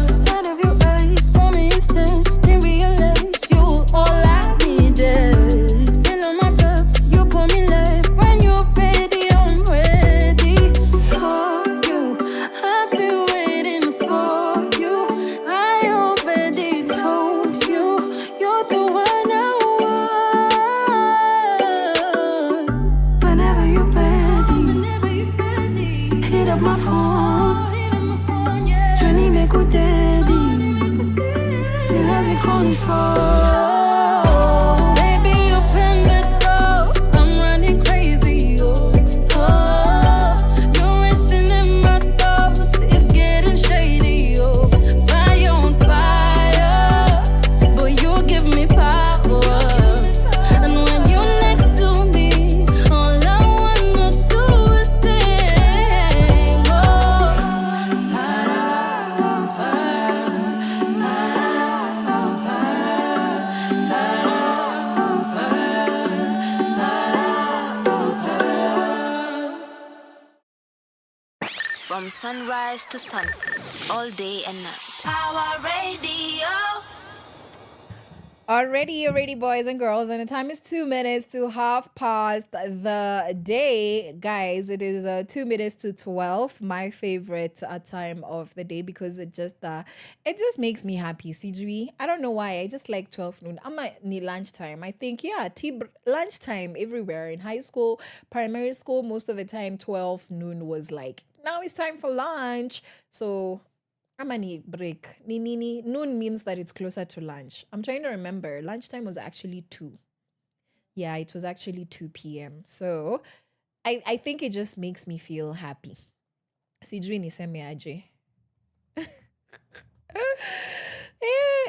sight of your eyes, for me sense. Didn't realize you were all I needed. Fill on my cups, you pour me life. When you're ready, I'm ready for you. I've been waiting for you. I already told you, you're the one I want. Whenever you're ready, hit up my phone. Journey make good daddy. Still has it control. Baby, open the door. I'm running crazy. Oh, you're racing in my thoughts. It's getting shady. Oh, fire on fire. But you give me power. And when you're next to me, all I wanna do is sing. Oh, From sunrise to sunset, all day and night. Power Radio. Already, boys and girls, and the time is 2 minutes to half past the day, guys. It is 2 minutes to 12. My favorite time of the day because it just makes me happy. CG, I don't know why. I just like 12 noon. I'm at lunchtime. I think lunchtime everywhere in high school, primary school. Most of the time, 12 noon was like now it's time for lunch. So Amani break. Ni. Noon means that it's closer to lunch. I'm trying to remember. Lunchtime was actually 2. Yeah, it was actually 2 p.m. So I think it just makes me feel happy. Sijui niseme aje.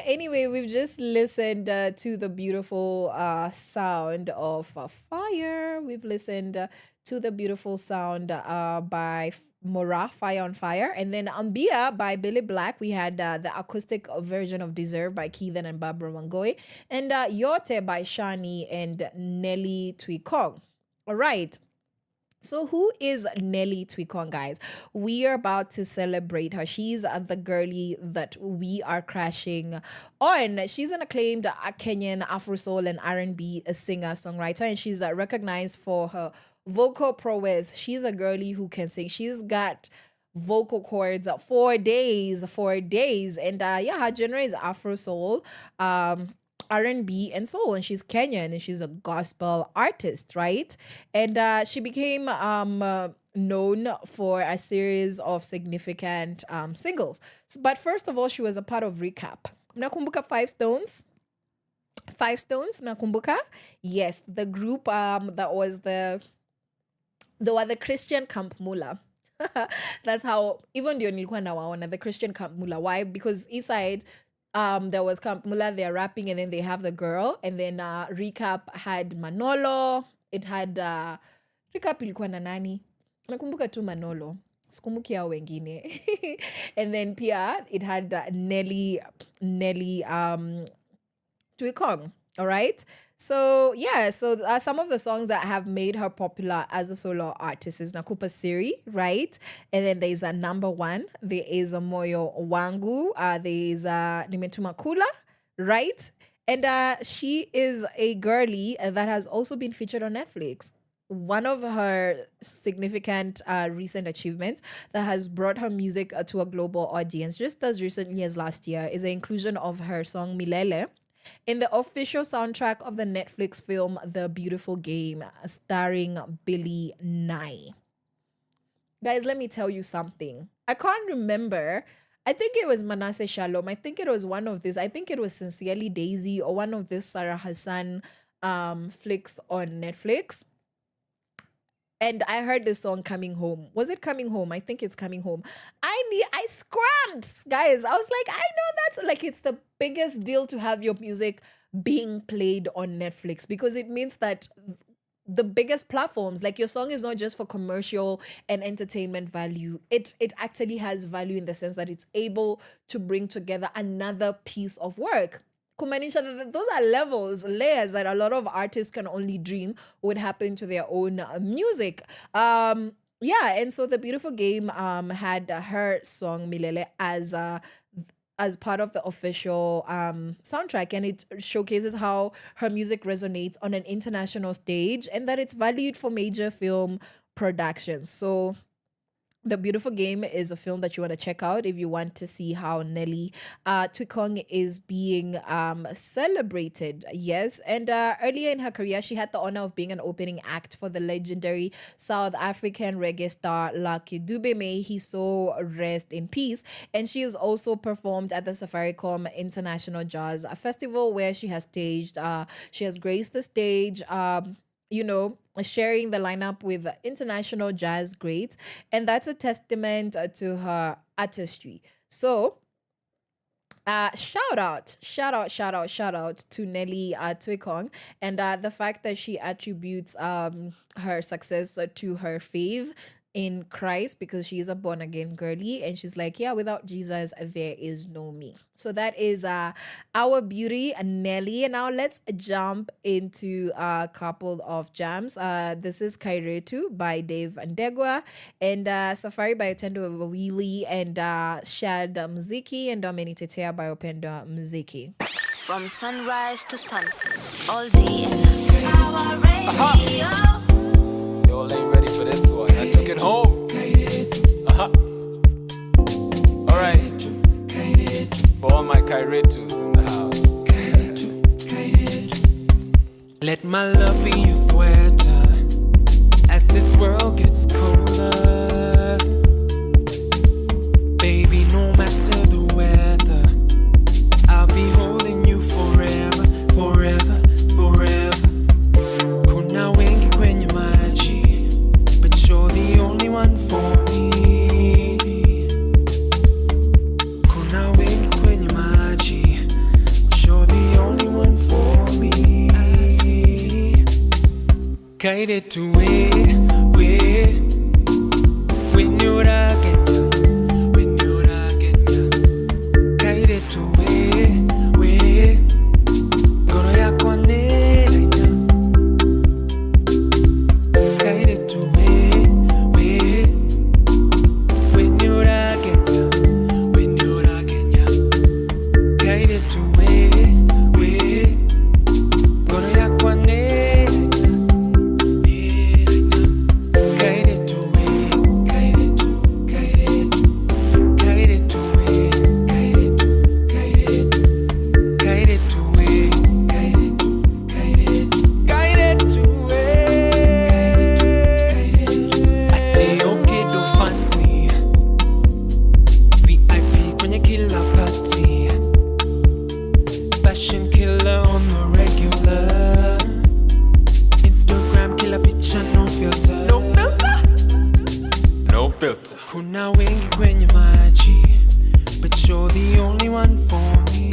Anyway, we've just listened to the beautiful sound of fire. We've listened to the beautiful sound by Mora, Fire on Fire. And then Ambia by Billy Black. We had the acoustic version of Deserve by Keithan and Barbara Mangoe. And Yote by Shani and Nelly Twikong. All right. So who is Nelly Twikong, guys? We are about to celebrate her. She's the girlie that we are crashing on. She's an acclaimed Kenyan Afro soul and R&B singer songwriter, and she's recognized for her vocal prowess. She's a girlie who can sing. She's got vocal cords for days, and her genre is Afro soul. R&B and soul, and she's Kenyan and she's a gospel artist, right? And she became known for a series of significant singles. But first of all, she was a part of Recap. Nakumbuka 5 Stones? 5 Stones, nakumbuka? Yes, the group that was they were the Christian Camp Mula. That's how, even ndio nilikuwa nawaona, the Christian Camp Mula. Why? Because Eastside, there was Camp Mula, they're rapping, and then they have the girl, and then Recap had Manolo. It had Recap ilikuwa na nani? Nakumbuka tu Manolo. Sikumbuki hao wengine. And then pia it had Nelly Twikong. All right. So yeah, some of the songs that have made her popular as a solo artist is Nakupa Siri, right? And then there's a number 1. There is a Moyo Wangu. There is a Nimetuma Kula, right? And she is a girlie that has also been featured on Netflix. One of her significant recent achievements that has brought her music to a global audience, just as recently as last year, is the inclusion of her song Milele in the official soundtrack of the Netflix film The Beautiful Game, starring Billy Nye. Guys, let me tell you something. I can't remember. I think it was Manasseh Shalom. I think it was one of these. I think it was Sincerely Daisy or one of this Sarah Hassan flicks on Netflix. And I heard this song Coming Home. Was it Coming Home? I think it's Coming Home. I scrammed, guys. I was like, I know that's like, it's the biggest deal to have your music being played on Netflix, because it means that the biggest platforms, like your song is not just for commercial and entertainment value. It actually has value in the sense that it's able to bring together another piece of work. Kumanisha, those are layers that a lot of artists can only dream would happen to their own music. And so The Beautiful Game had her song Milele as part of the official soundtrack, and it showcases how her music resonates on an international stage and that it's valued for major film productions. So The Beautiful Game is a film that you want to check out if you want to see how Nelly Twikong is being celebrated. Yes, and earlier in her career, she had the honor of being an opening act for the legendary South African reggae star Lucky Dube. May he so rest in peace. And she has also performed at the Safaricom International Jazz Festival, where she has staged, she has graced the stage, sharing the lineup with international jazz greats. And that's a testament to her artistry. So shout out to Nelly Twikong, and the fact that she attributes her success to her faith in Christ, because she is a born again girly, and she's like, yeah, without Jesus there is no me. So that is our beauty Nelly. And now let's jump into a couple of jams. This is Kairetu by Dave Ndegwa, and Safari by Otendo Wili, and Shad Mziki, and Domini Tetea by Openda Mziki. From sunrise to sunset, all day and night. Our radio. Y'all ain't ready for this one. I took it home. Alright. For all my Kairetus in the house. Let my love be your sweater as this world gets colder. Baby, no matter Guided to where when you're again, guided to where gonna yakwane, guided to where when you're again, guided to where gonna yakwane. Kuna wengi kwenye maji, but you're the only one for me.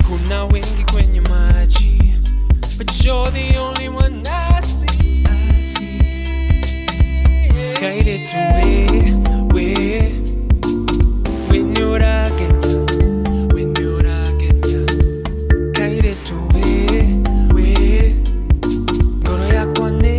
Kuna wengi kwenye maji, but you're the only one I see. Guided to where when you're again, guided to where gonna yakwane.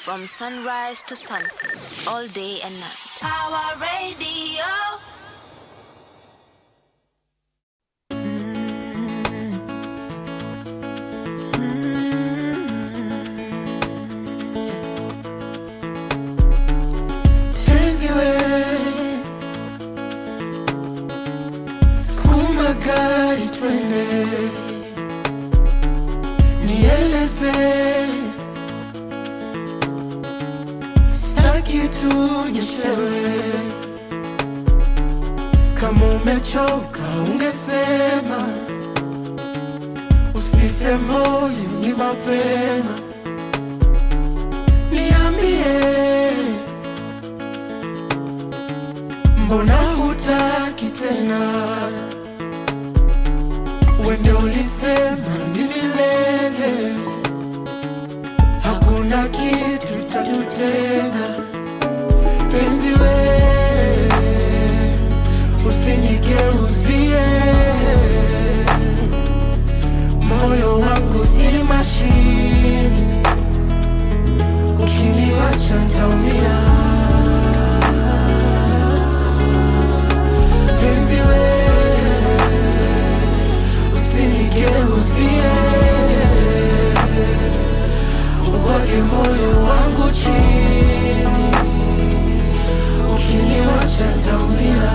From sunrise to sunset, all day and night. Power Radio. Skuma gari twende, nieleze tunyeshewe. Kama umechoka ungesema, usife moyo ni mapema. Niambie, mbona hutaki tena? Wende ulisema ni milele, hakuna kitu itatutenga. Penzi we, usinigeuzie, moyo wangu si mashini, ukiniacha nitaumia. Penzi we, usinigeuzie, uweke moyo wangu chini, ukiniacha nitaumia.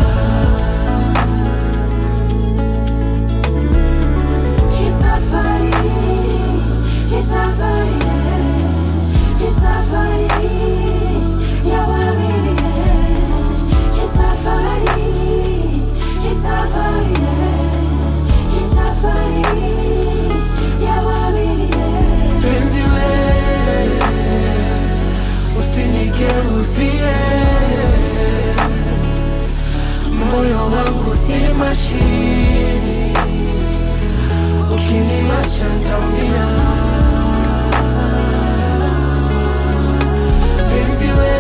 Moyo wangu si mashini, ukiniacha nitaumia. Penzi we,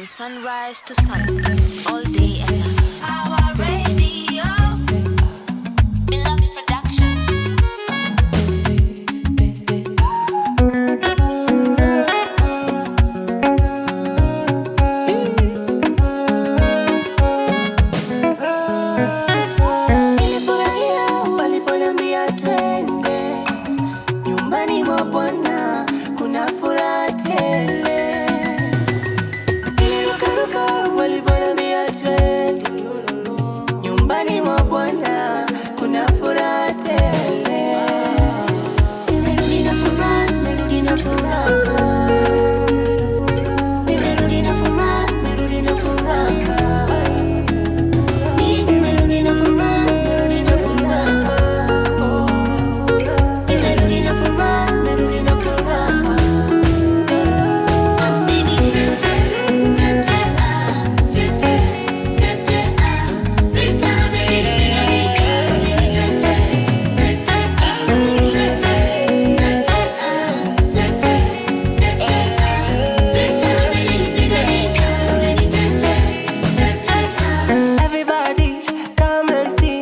From sunrise to sunset, all day and night. Our radio. Beloved Production. Nilifurahia waliponiambia twende nyumbani mwa Bwana, kuna furaha tele. Nilirukaruka waliponiambia twende nyumbani mwa Bwana, kuna furaha tele. Nimerudi na furaha, nimerudi na furaha. Nimerudi na furaha, nimerudi na furaha. Nimerudi na furaha, nimerudi na furaha. Nimerudi na furaha, nimerudi na furaha. Ameni tete, tete, tete, tete, vitamini, vinarika. Ameni tete, tete, tete, tete, tete, tete, vitamini, vinarika. Ameni tete, tete. Everybody, come and see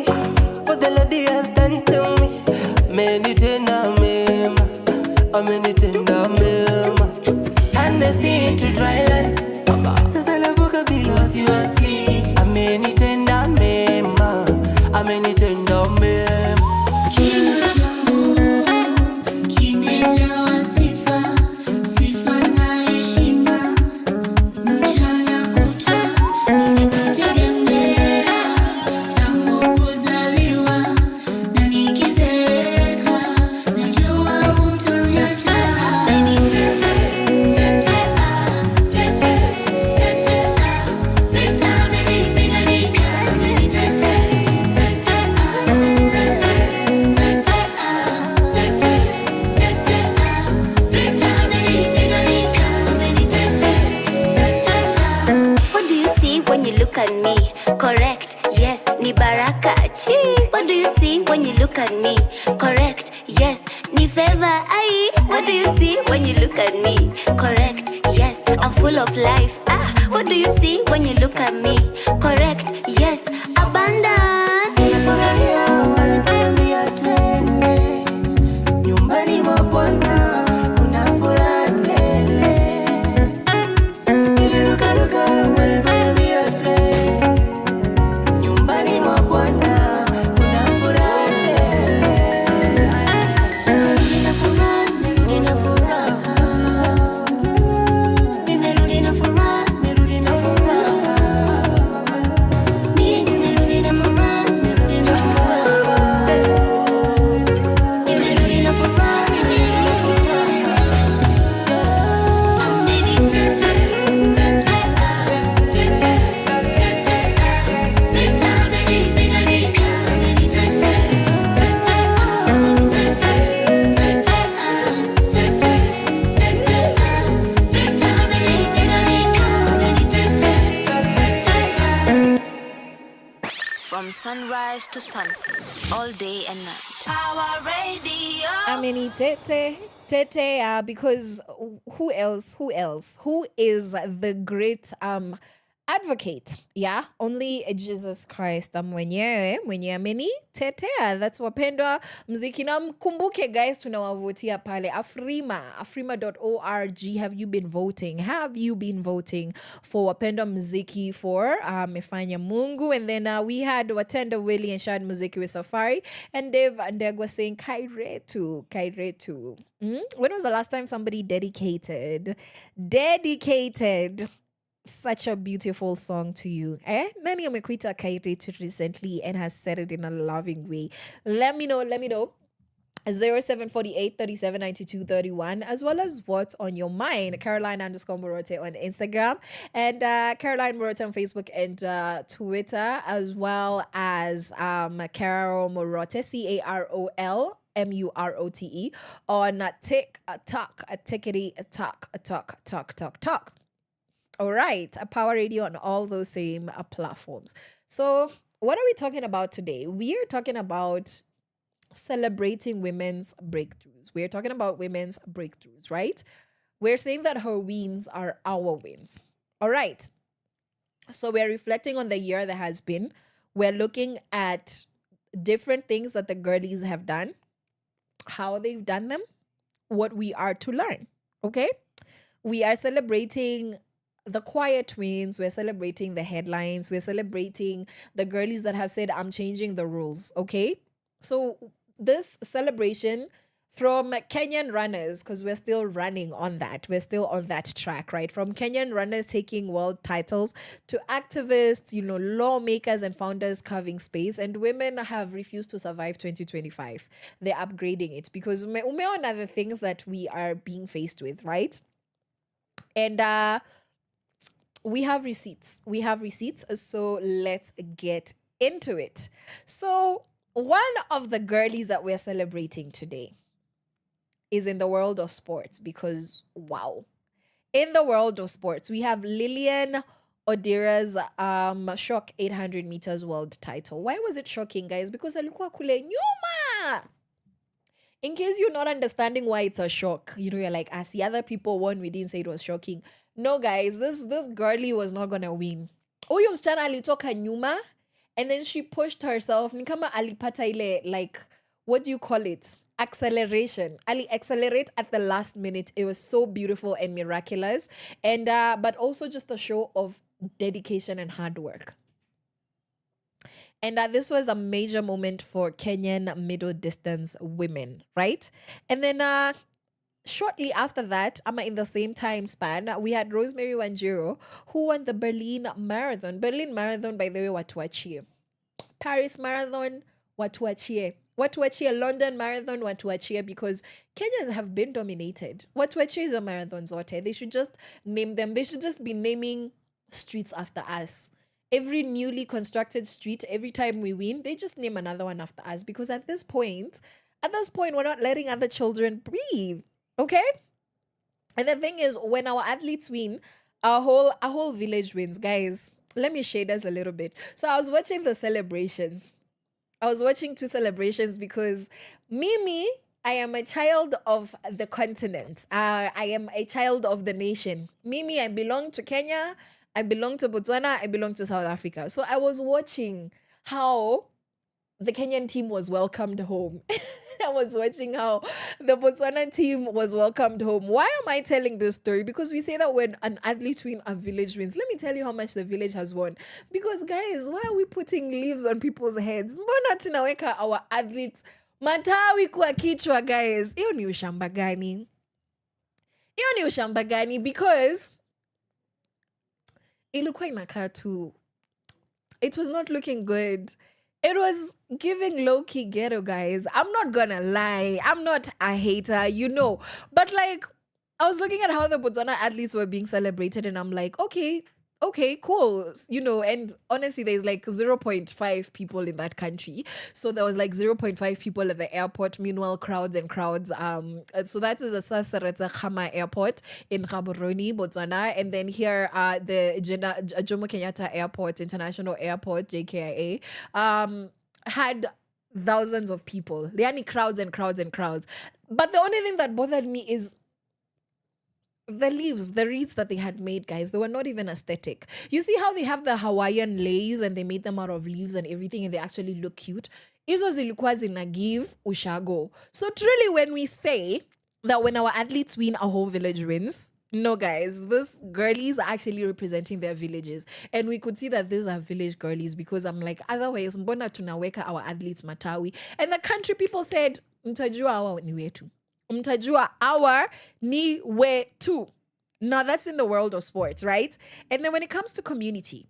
what the Lord has done to me. Amenitenda mema, amenitenda mema. And the sea to dry land. Sasa navuka bila wasiwasi. Amenitenda mema, amenitenda mema. Kinywa changu kimejawa sifa, sifa na heshima. Mchana kutwa nimekutegemea, tangu kuzaliwa na nikizeeka, najua hutaniacha. Amenitete, tete, tete, tete, vitamini, vinarika. Amenitete, tete, tete, tete, tete, tete, vitamini, vinarika. Amenitete, tete. What do you see when you look at me? Correct, yes, ni baraka. Chi. What do you see when you look at me? Correct, yes, ni favor. Ai. What do you see when you look at me? Correct, yes, I'm full of life. Ah, what do you see when you look at me? Correct, yes, abundant. Nilifurahia waliponiambia twende nyumbani mwa Bwana, kuna furaha tele. Nilirukaruka waliponiambia twende nyumbani mwa Bwana, kuna furaha tele. Nimerudi na furaha, nimerudi na furaha. Nimerudi na furaha, nimerudi na furaha. Nimerudi na furaha, nimerudi na furaha. Nimerudi na furaha, nimerudi na furaha. Amenitete, tete, tete, tete, vitamini, vinarika. Amenitete, tete, tete, tete, tete, tete, vitamini, vinarika. Amenitete, tete. From sunrise to sunset, all day and night. Our radio. Tete, tete, because who else? Who is the great advocate? Yeah, only Jesus Christ. Mwenyewe ameni tetea. That's wapendwa mziki. Na mkumbuke guys, tunawavutia pale afrima.org. Have you been voting? Have you been voting for wapendwa mziki for Mefanya Mungu? And then we had Watenda Willie and Shad Muziki with Safari, and Dave and Deg was saying Kairetu. When was the last time somebody dedicated such a beautiful song to you? Nani amekuita Kairetu recently and has said it in a loving way? Let me know. 0748 37 92 31, as well as what's on your mind. Caroline_Murote on Instagram, and Caroline Murote on Facebook and Twitter, as well as Carol Murote, CarolMurote on TikTok, talk. All right, a Power Radio on all those same platforms. So what are we talking about today? We are talking about celebrating women's breakthroughs. We're talking about women's breakthroughs, right? We're saying that her wins are our wins. All right. So we're reflecting on the year that has been. We're looking at different things that the girlies have done, how they've done them, what we are to learn. Okay? We are celebrating the quiet wins. We're celebrating the headlines. We're celebrating the girlies that have said, I'm changing the rules. Okay? So this celebration from Kenyan runners, because we're still running on that. We're still on that track, right? From Kenyan runners taking world titles to activists, lawmakers and founders carving space. And women have refused to survive 2025. They're upgrading it because umeona are the things that we are being faced with, right? And we have receipts. So let's get into it. So one of the girlies that we're celebrating today is in the world of sports because, wow. In the world of sports, we have Lillian Odira's shock 800 meters world title. Why was it shocking, guys? Because alikuwa kule nyuma. In case you're not understanding why it's a shock, you're like, as the other people won, we didn't say it was shocking. No, guys, this girlie was not gonna win. Huyu msichana alitoka nyuma, and then she pushed herself. Ni kama alipata ile, like, what do you call it? Acceleration. Ali accelerate at the last minute. It was so beautiful and miraculous, and but also just a show of dedication and hard work. And this was a major moment for Kenyan middle distance women, right? And then shortly after that, in the same time span, we had Rosemary Wanjiru, who won the Berlin Marathon. Berlin Marathon, by the way, watuachie. Paris Marathon, watuachie. Watuachie. London Marathon, watuachie, because Kenyans have been dominated. Watuachie is a marathon zote. They should just name them. They should just be naming streets after us. Every newly constructed street, every time we win, they just name another one after us, because at this point, we're not letting other children breathe. Okay? And the thing is, when our athletes win, our whole village wins. Guys, let me shade us a little bit. So I was watching the celebrations. I was watching 2 celebrations because Mimi, I am a child of the continent. I am a child of the nation. Mimi, I belong to Kenya. I belong to Botswana. I belong to South Africa. So I was watching how the Kenyan team was welcomed home. I was watching how the Botswana team was welcomed home. Why am I telling this story? Because we say that when an athlete wins, a village wins. Let me tell you how much the village has won. Because guys, why are we putting leaves on people's heads? Mbona tunaweka our athletes matawi kwa kichwa, guys? Hiyo ni ushamba gani? Because ilikuwa inakaa tu. It was not looking good. It was giving low-key ghetto, guys. I'm not gonna lie. I'm not a hater, But like, I was looking at how the Botswana athletes were being celebrated, and I'm like, okay, cool. And honestly, there's like 0.5 people in that country. So there was like 0.5 people at the airport. Meanwhile, crowds and crowds. So that is a Sasaretsa Khama airport in Gaborone, Botswana. And then here, the Jomo Kenyatta Airport, International Airport, JKIA, had thousands of people. There are crowds and crowds and crowds. But the only thing that bothered me is the leaves, the wreaths that they had made, guys. They were not even aesthetic. You see how they have the Hawaiian leis and they made them out of leaves and everything, and they actually look cute. Izo zilikuwa zinagive ushago. So truly, when we say that when our athletes win, a whole village wins, no, guys, these girlies are actually representing their villages. And we could see that these are village girlies, because I'm like, otherwise, mbona tunaweka our athletes matawi? And the country people said, mtajua awa ni wetu. Mtajua our ni wetu. Now that's in the world of sports, right? And then when it comes to community,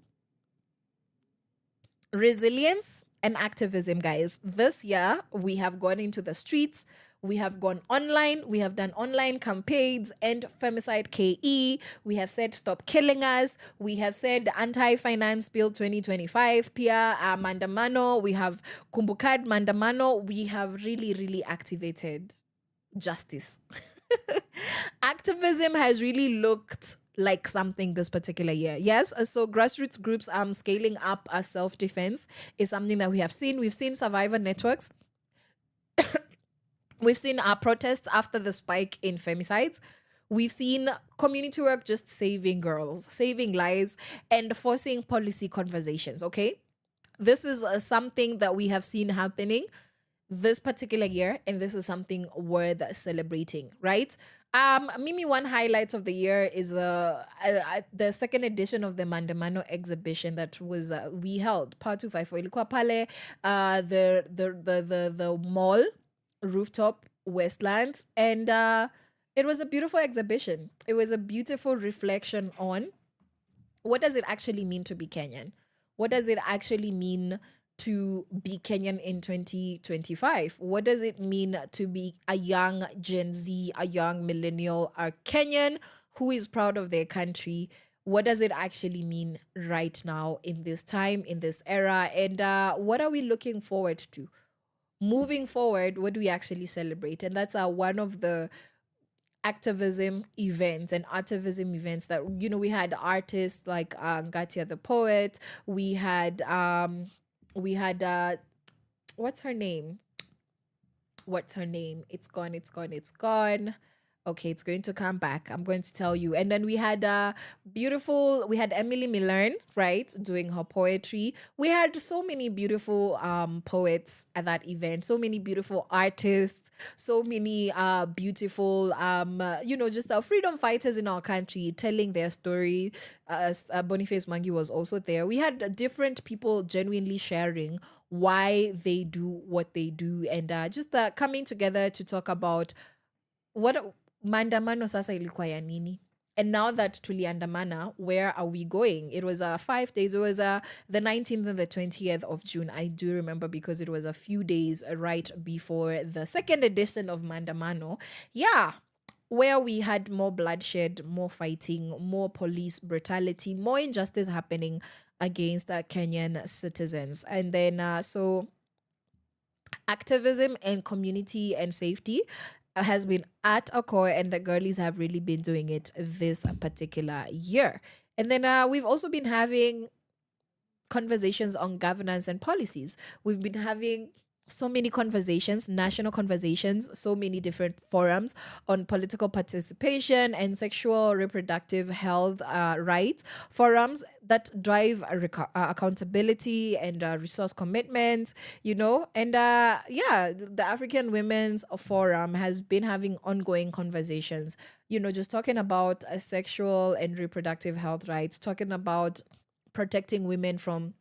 resilience and activism, guys, this year we have gone into the streets. We have gone online. We have done online campaigns and femicide KE. We have said stop killing us. We have said anti-finance bill 2025. Pia mandamano. We have kumbukad mandamano. We have really, really activated justice. Activism has really looked like something this particular year. Yes, so grassroots groups scaling up as self-defense is something that we have seen. We've seen survivor networks. We've seen our protests after the spike in femicides. We've seen community work just saving girls, saving lives, and forcing policy conversations, okay? This is something that we have seen happening this particular year, and this is something worth celebrating, right? Mimi, one highlight of the year is the second edition of the Mandamano exhibition that was we held part 254 ilikuwa pale the mall rooftop Westlands, and it was a beautiful exhibition. It was a beautiful reflection on what does it actually mean to be Kenyan? What does it actually mean to be Kenyan in 2025? What does it mean to be a young Gen Z, a young millennial, a Kenyan who is proud of their country? What does it actually mean right now in this time, in this era? And what are we looking forward to? Moving forward, what do we actually celebrate? And that's one of the activism events and artivism events that, you know, we had artists like Ngatia the poet. We had what's her name? It's gone. Okay, it's going to come back. I'm going to tell you. And then we had we had Emily Millern, right, doing her poetry. We had so many beautiful poets at that event, so many beautiful artists, so many beautiful just freedom fighters in our country telling their story. Boniface Mangi was also there. We had different people genuinely sharing why they do what they do, and just coming together to talk about what Mandamano sasa ilikuwa ya nini. And now that tuliandamana, where are we going? It was 5 days. It was the 19th and the 20th of June. I do remember because it was a few days right before the second edition of Mandamano. Yeah, where we had more bloodshed, more fighting, more police brutality, more injustice happening against Kenyan citizens. And then so activism and community and safety has been at a core, and the girlies have really been doing it this particular year. And then we've also been having conversations on governance and policies. We've been having so many conversations, national conversations, so many different forums on political participation and sexual reproductive health rights, forums that drive accountability and resource commitments, you know. And the African Women's Forum has been having ongoing conversations, you know, just talking about sexual and reproductive health rights, talking about protecting women from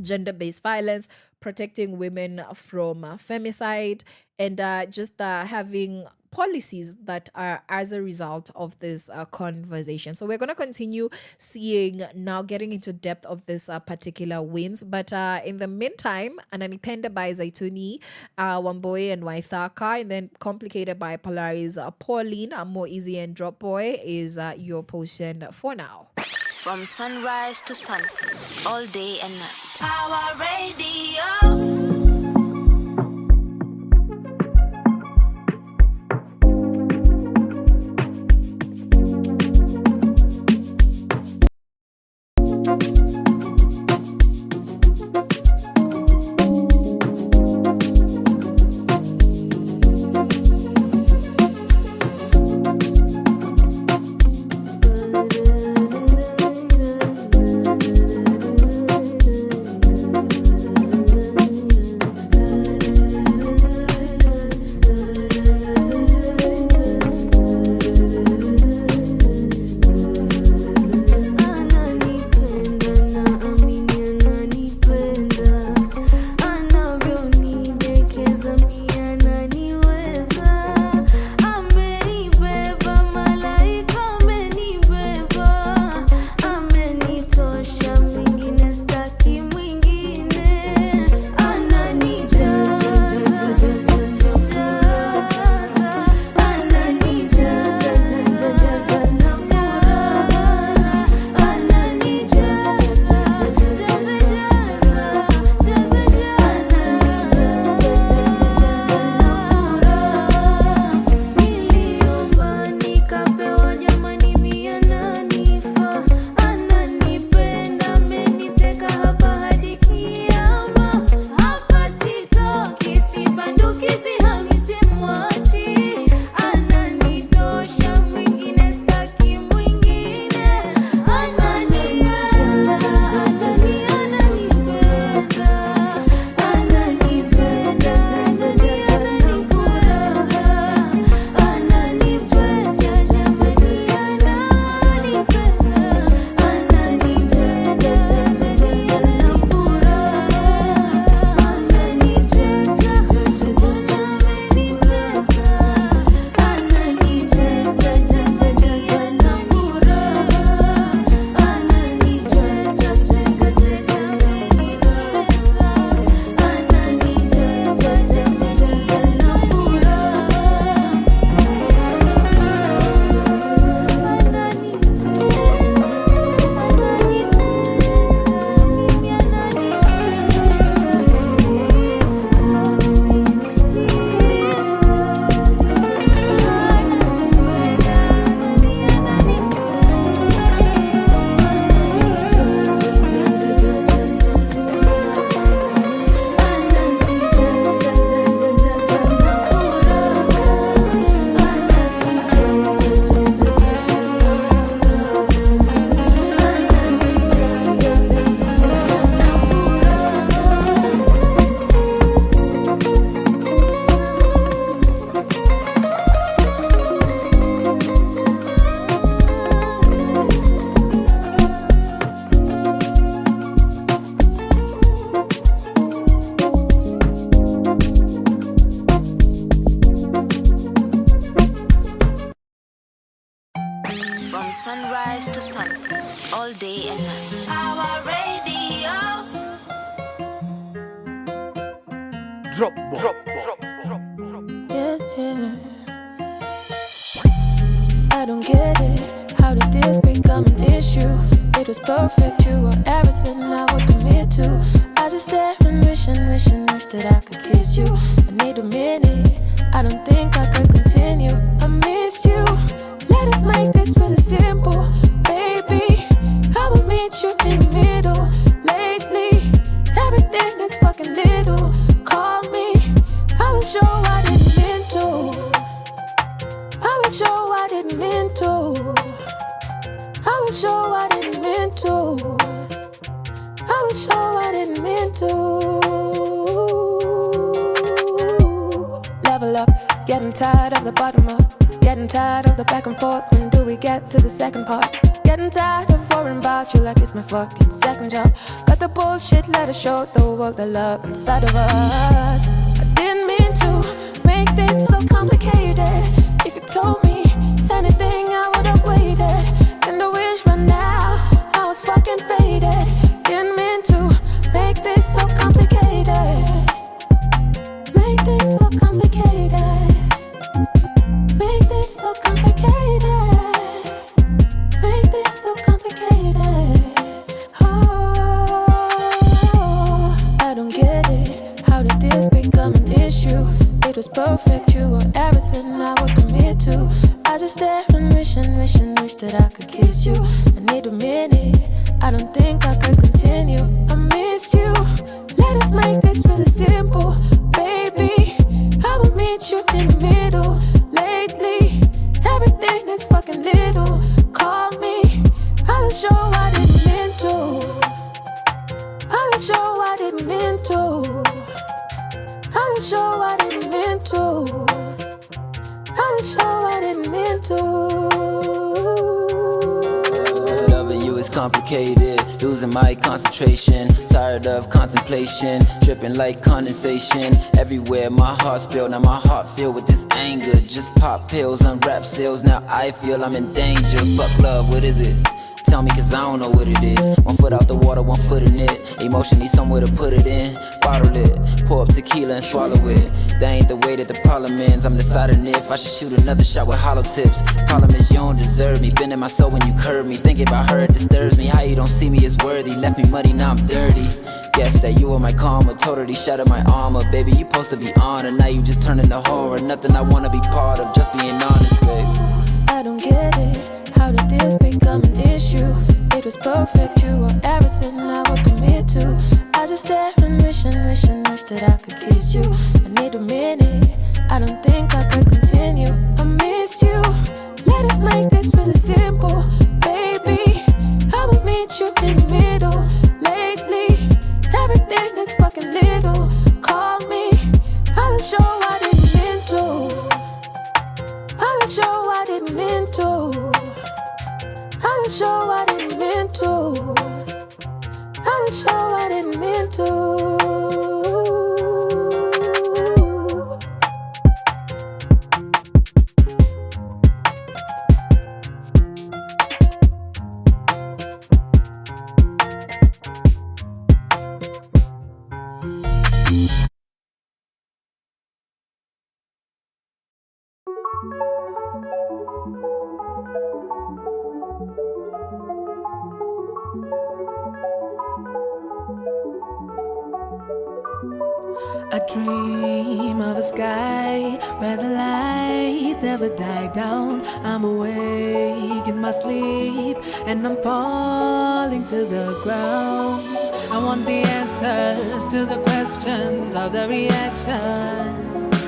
gender-based violence, protecting women from femicide, and just having policies that are as a result of this conversation. So we're going to continue getting into depth of this particular wins. But in the meantime, Ananipenda by Zaituni, Wamboy and Waithaka, and then complicated by Polaris Pauline, More Easy and Drop Boy is your potion for now. From sunrise to sunset, all day and night. Our radio. Yeah, yeah. I don't get it. How did this become an issue? It was perfect, you were everything I would commit to. I just stare and wish that I could kiss you. I need a minute, I don't think I could continue. I miss you, let us make this really simple. Baby, I will meet you in the middle. Lately, everything is fucking little. Call me, I will show I didn't mean to. I will show I didn't mean to. I will show I didn't mean to. I will show I didn't mean to. Level up, getting tired of the bottom up. Getting tired of the back and forth. When do we get to the second part? Getting tired of worrying about you like it's my fucking second job. Got the bullshit, let us show the world the love inside of us. I didn't mean to make this so complicated. If you told me anything, I would have waited. And I wish right now I was fucking faded. Didn't mean to make this so complicated. Make this so complicated. Make this so complicated. Make this so complicated. Oh, I don't get it. How did this become an issue? It was perfect, you were everything I would commit to. I just stare and wish that I could kiss you. I need a minute, I don't think I could continue. I miss you, let us make this really simple. Baby, I will meet you in the middle. Lately, everything is fucking little. Call me, I will show I didn't mean to. I will show I didn't mean to. I will show I didn't mean to. I will show I didn't mean to. Loving you is complicated, losing my concentration. Tired of contemplation, dripping like condensation. Everywhere my heart spilled, now my heart filled with this anger. Just pop pills, unwrap seals, now I feel I'm in danger. Fuck love, what is it? Tell me cause I don't know what it is. 1 foot out the water, 1 foot in it. Emotion needs somewhere to put it in. Bottle it, pour up tequila and swallow it. That ain't the way that the problem ends. I'm deciding if I should shoot another shot with hollow tips. Problem is you don't deserve me. Bend in my soul when you curve me. Thinking about her, it disturbs me. How you don't see me as worthy. Left me muddy, now I'm dirty. Guess that you were my karma. Totally shattered my armor. Baby, you supposed to be honored. Now you just turn into horror. Nothing I wanna be part of, just being honest, baby. I don't get it. How did this become an issue? It was perfect, you were everything I would commit to. I just stare and wish that I could kiss you. I need a minute, I don't think I could continue. I miss you, let us make this really simple. Baby, I will meet you in the middle. Lately, everything is fucking little. Call me, I will show I didn't mean to. I will show I didn't mean to. I will show I didn't mean to. I will show I didn't mean to. I dream of a sky where the lights never die down. I'm awake in my sleep and I'm falling to the ground. I want the answers to the questions of the reactions,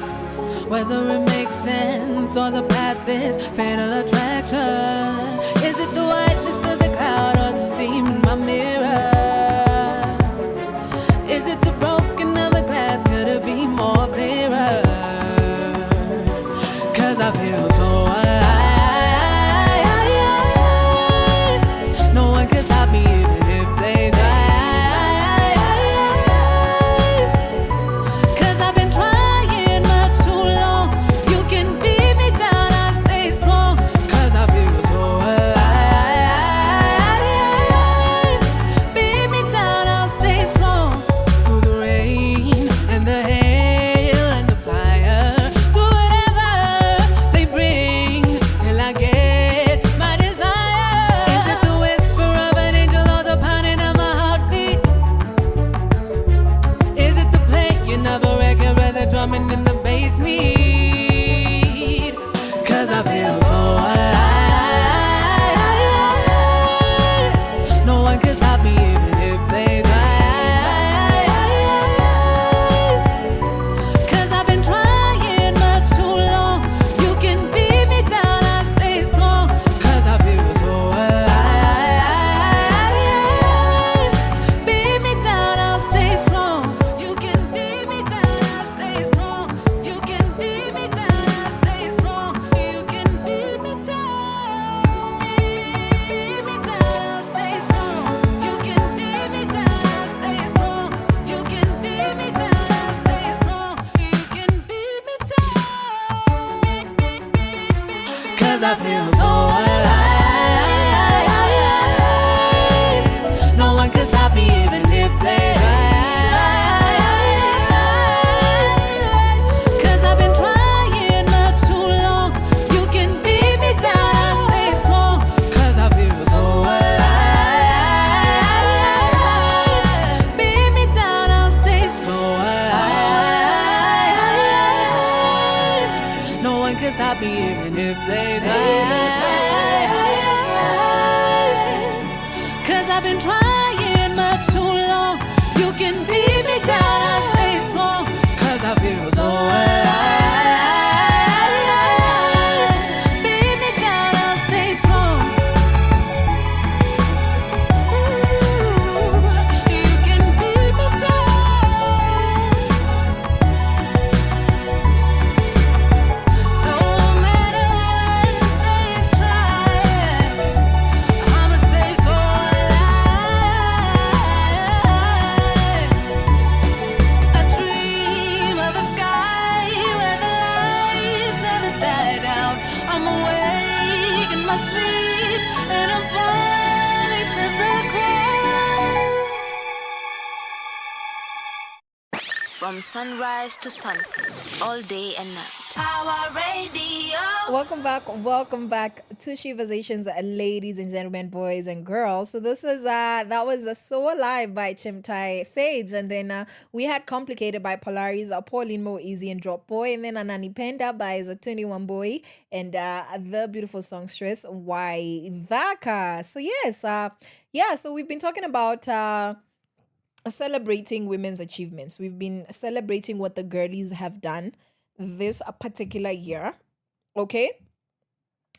whether it makes sense or the path is fatal attraction. Is it the whiteness of the cloud or the steam in my mirror? Is it the broken of a glass? Could it be more clearer? Cause I feel so alive. No one can stop me even if they try. Cause I've been trying much too long. You can beat me down, I stay strong. Cause I feel so alive. I feel so alive. No one can stop me even if they try. 'Cause I've been trying much too long. You can beat me down, I'll stay strong. 'Cause I feel so alive. Beat me down, I'll stay strong. No one can stop me even if they try. 'Cause I've been trying much too long. You can beat me down, I'll stay strong. 'Cause I feel so alive. Beat me down, I'll stay strong. You can beat me down. No matter what they try, I'ma stay so alive. I dream of a sky where the lights never die down. I'm awake in my sleep and I'm falling to the ground. From sunrise to sunset, all day and night. Our radio. Welcome back to Sheversations, ladies and gentlemen, boys and girls. So this is that was So Alive by Chimtai Sage, and then we had Complicated by Polaris, Pauline Mo Easy and Drop Boy, and then Anani Penda by the 21 Boy, and the beautiful song Stress Why Dhaka. So yes, so we've been talking about celebrating women's achievements. We've been celebrating what the girlies have done this particular year. Okay.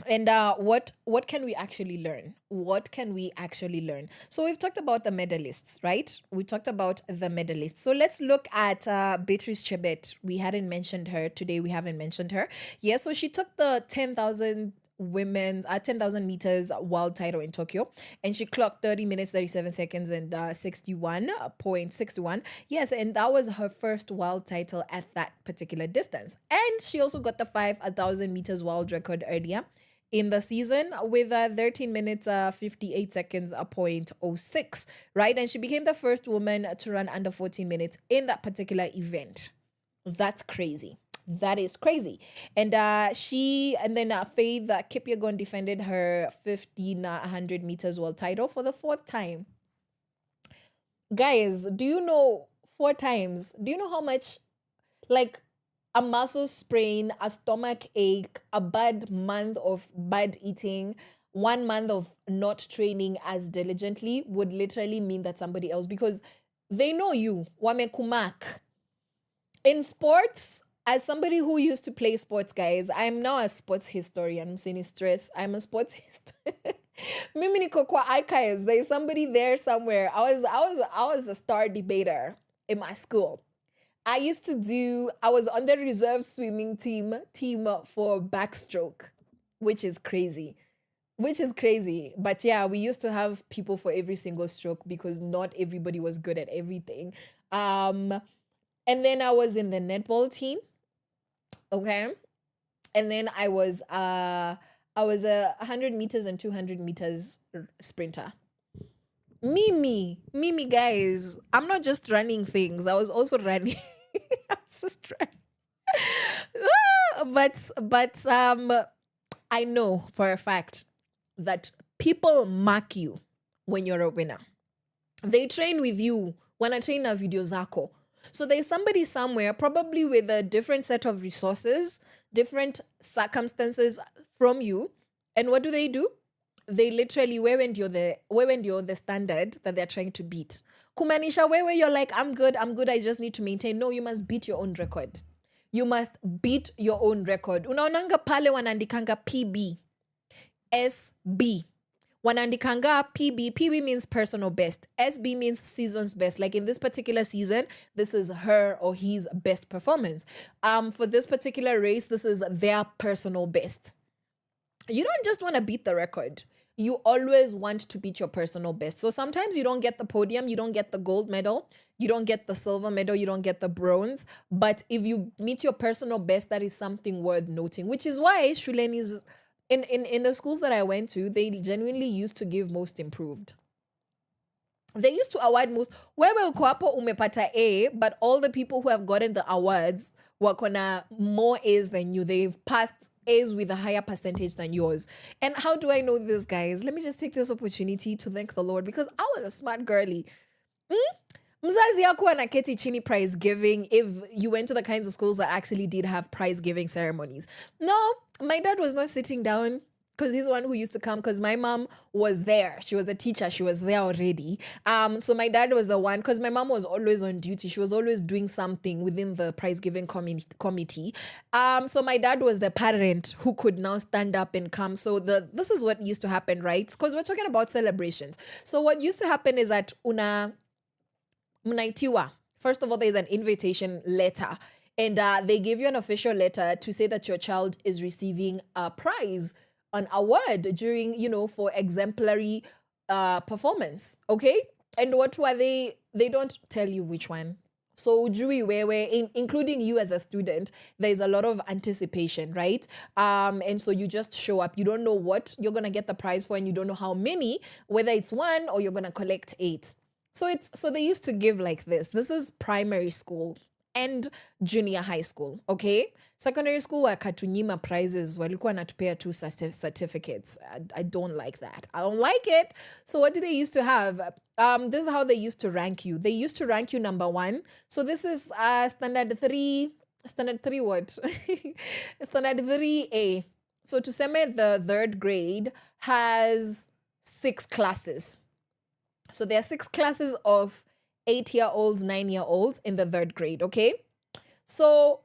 And what can we actually learn? What can we actually learn? So we've talked about the medalists, right? We talked about the medalists. So let's look at Beatrice Chebet. We hadn't mentioned her today. We haven't mentioned her. Yeah, so she took the 10,000 women's 10,000 meters world title in Tokyo, and she clocked 30 minutes 37 seconds and 61.61. Yes, and that was her first world title at that particular distance. And she also got the 5,000 meters world record earlier in the season with 13 minutes 58 seconds 0.06, right? And she became the first woman to run under 14 minutes in that particular event. That's crazy. That is crazy. And then Faith Kipyegon defended her 1,500 meters world title for the fourth time. Guys, do you know 4 times? Do you know how much, like, a muscle sprain, a stomach ache, a bad month of bad eating, 1 month of not training as diligently would literally mean that somebody else, because they know you, wamekumak. In sports, as somebody who used to play sports, guys, I'm now a sports historian. I'm saying stress. I'm a sports historian. Mimi niko kwa archives. There's somebody there somewhere. I was a star debater in my school. I was on the reserve swimming team for backstroke, which is crazy. But yeah, we used to have people for every single stroke because not everybody was good at everything. And then I was in the netball team. Okay. And then I was a 100 meters and 200 meters sprinter. Mimi, guys, I'm not just running things. I was also running. I was just running. But I know for a fact that people mark you when you're a winner. They train with you. When I train a video zako. So there's somebody somewhere, probably with a different set of resources, different circumstances from you. And what do? They literally, where when you're the standard that they're trying to beat. Kumanisha, where you're like, I'm good, I just need to maintain. No, you must beat your own record. You must beat your own record. Unaonanga pale wanandikanga PB, SB. Wanandikanga PB. PB means personal best. SB means season's best. Like in this particular season, this is her or his best performance. For this particular race, this is their personal best. You don't just want to beat the record. You always want to beat your personal best. So sometimes you don't get the podium, you don't get the gold medal, you don't get the silver medal, you don't get the bronze. But if you meet your personal best, that is something worth noting, which is why Shuleni's in the schools that I went to, they genuinely used to give most improved. They used to award most. Wewe uko hapo umepata A, but all the people who have gotten the awards wakona more A's than you. They've passed A's with a higher percentage than yours. And how do I know this, guys? Let me just take this opportunity to thank the Lord, because I was a smart girly. Mzazi yako anaketi chini prize giving if you went to the kinds of schools that actually did have prize giving ceremonies. No, my dad was not sitting down, because he's the one who used to come, because my mom was there. She was a teacher. She was there already. So my dad was the one, because my mom was always on duty. She was always doing something within the prize giving committee. So my dad was the parent who could now stand up and come. So this is what used to happen, right? Because we're talking about celebrations. So what used to happen is that mnaitiwa. First of all, there's an invitation letter, and they give you an official letter to say that your child is receiving a prize, an award during, for exemplary performance. Okay. And what were they? They don't tell you which one. So Jui Wewe, including you as a student, there's a lot of anticipation, right? And so you just show up. You don't know what you're gonna get the prize for, and you don't know how many, whether it's one or you're gonna collect 8. So they used to give like this. This is primary school and junior high school, okay? Secondary school wakatunyima prizes, walikuwa natupea 2 certificates. I don't like that. I don't like it. So what did they used to have? This is how they used to rank you. They used to rank you number 1. So this is standard 3 what? Standard 3A. So tuseme the 3rd grade has 6 classes. So there are 6 classes of 8-year-olds, 9-year-olds in the 3rd grade, okay? So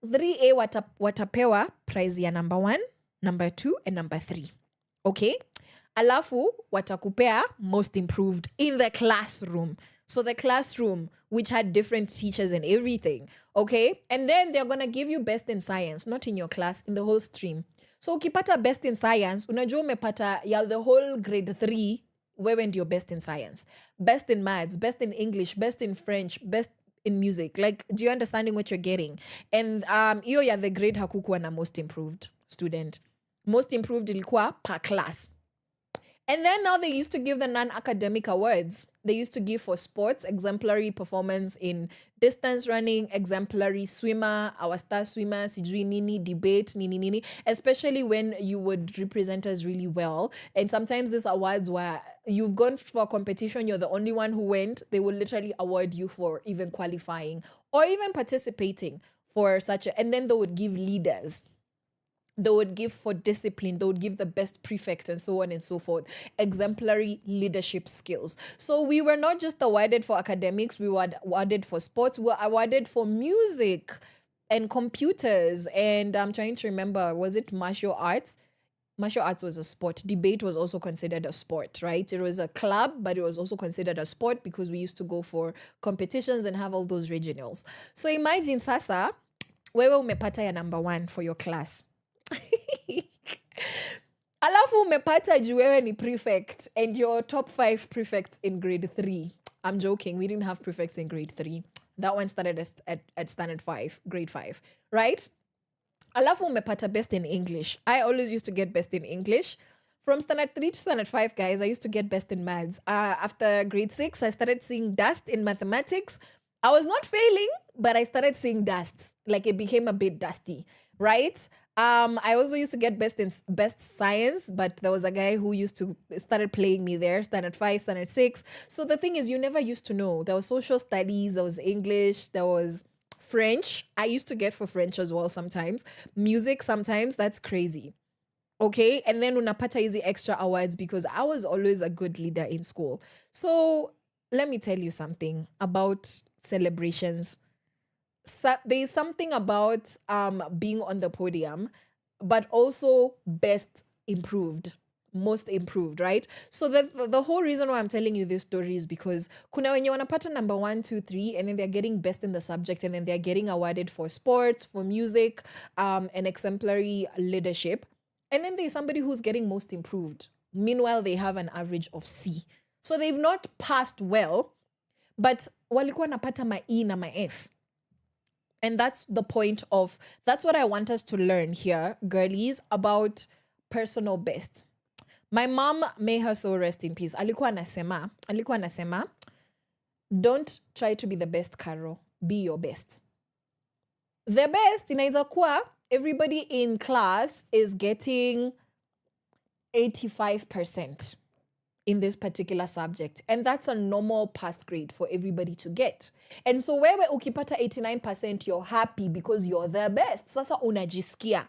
3A watapewa prize ya number 1, number 2, and number 3, okay? Alafu watakupea most improved in the classroom. So the classroom, which had different teachers and everything, okay? And then they're going to give you best in science, not in your class, in the whole stream. So ukipata best in science, unajua umepata ya the whole grade 3, wewe ndio best in science, best in maths, best in English, best in French, best in music. Like, do you understanding what you're getting? And iyo ya the grade hakukuwa na most improved student. Most improved ilikuwa per class. And then now they used to give the non-academic awards. They used to give for sports, exemplary performance in distance running, exemplary swimmer, our star swimmer, sijui nini, debate, nini, especially when you would represent us really well. And sometimes these awards were, you've gone for a competition, you're the only one who went, they will literally award you for even qualifying or even participating for such a, and then they would give leaders. They would give for discipline. They would give the best prefect and so on and so forth. Exemplary leadership skills. So we were not just awarded for academics. We were awarded for sports. We were awarded for music and computers. And I'm trying to remember, was it martial arts? Martial arts was a sport. Debate was also considered a sport, right? It was a club, but it was also considered a sport because we used to go for competitions and have all those regionals. So imagine sasa, wewe umepata ya number 1 for your class. Alafu umepata juu wewe ni prefect and your top 5 prefects in grade 3. I'm joking. We didn't have prefects in grade 3. That one started at standard 5, grade 5, right? Alafu umepata best in English. I always used to get best in English. From standard 3 to standard 5, guys, I used to get best in maths. After grade 6, I started seeing dust in mathematics. I was not failing, but I started seeing dust. Like it became a bit dusty, right? I also used to get best science, but there was a guy who started playing me there, standard 5, standard 6. So the thing is, you never used to know. There was social studies, there was English, there was French. I used to get for French as well sometimes. Music sometimes, that's crazy. Okay, and then unapata hizi extra awards because I was always a good leader in school. So let me tell you something about celebrations. So there's something about being on the podium, but also best improved, most improved, right? So the whole reason why I'm telling you this story is because kuna wenye wanapata number 1, 2, 3, and then they're getting best in the subject, and then they're getting awarded for sports, for music, and exemplary leadership. And then there's somebody who's getting most improved. Meanwhile, they have an average of C. So they've not passed well, but walikuwa napata ma E na ma F. And that's the point of, that's what I want us to learn here, girlies, about personal best. My mom, may her soul rest in peace. Alikuwa anasema, don't try to be the best, Carol. Be your best. The best inaweza kuwa everybody in class is getting 85% in this particular subject. And that's a normal pass grade for everybody to get. And so wewe ukipata 89%, you're happy because you're the best. Sasa unajisikia.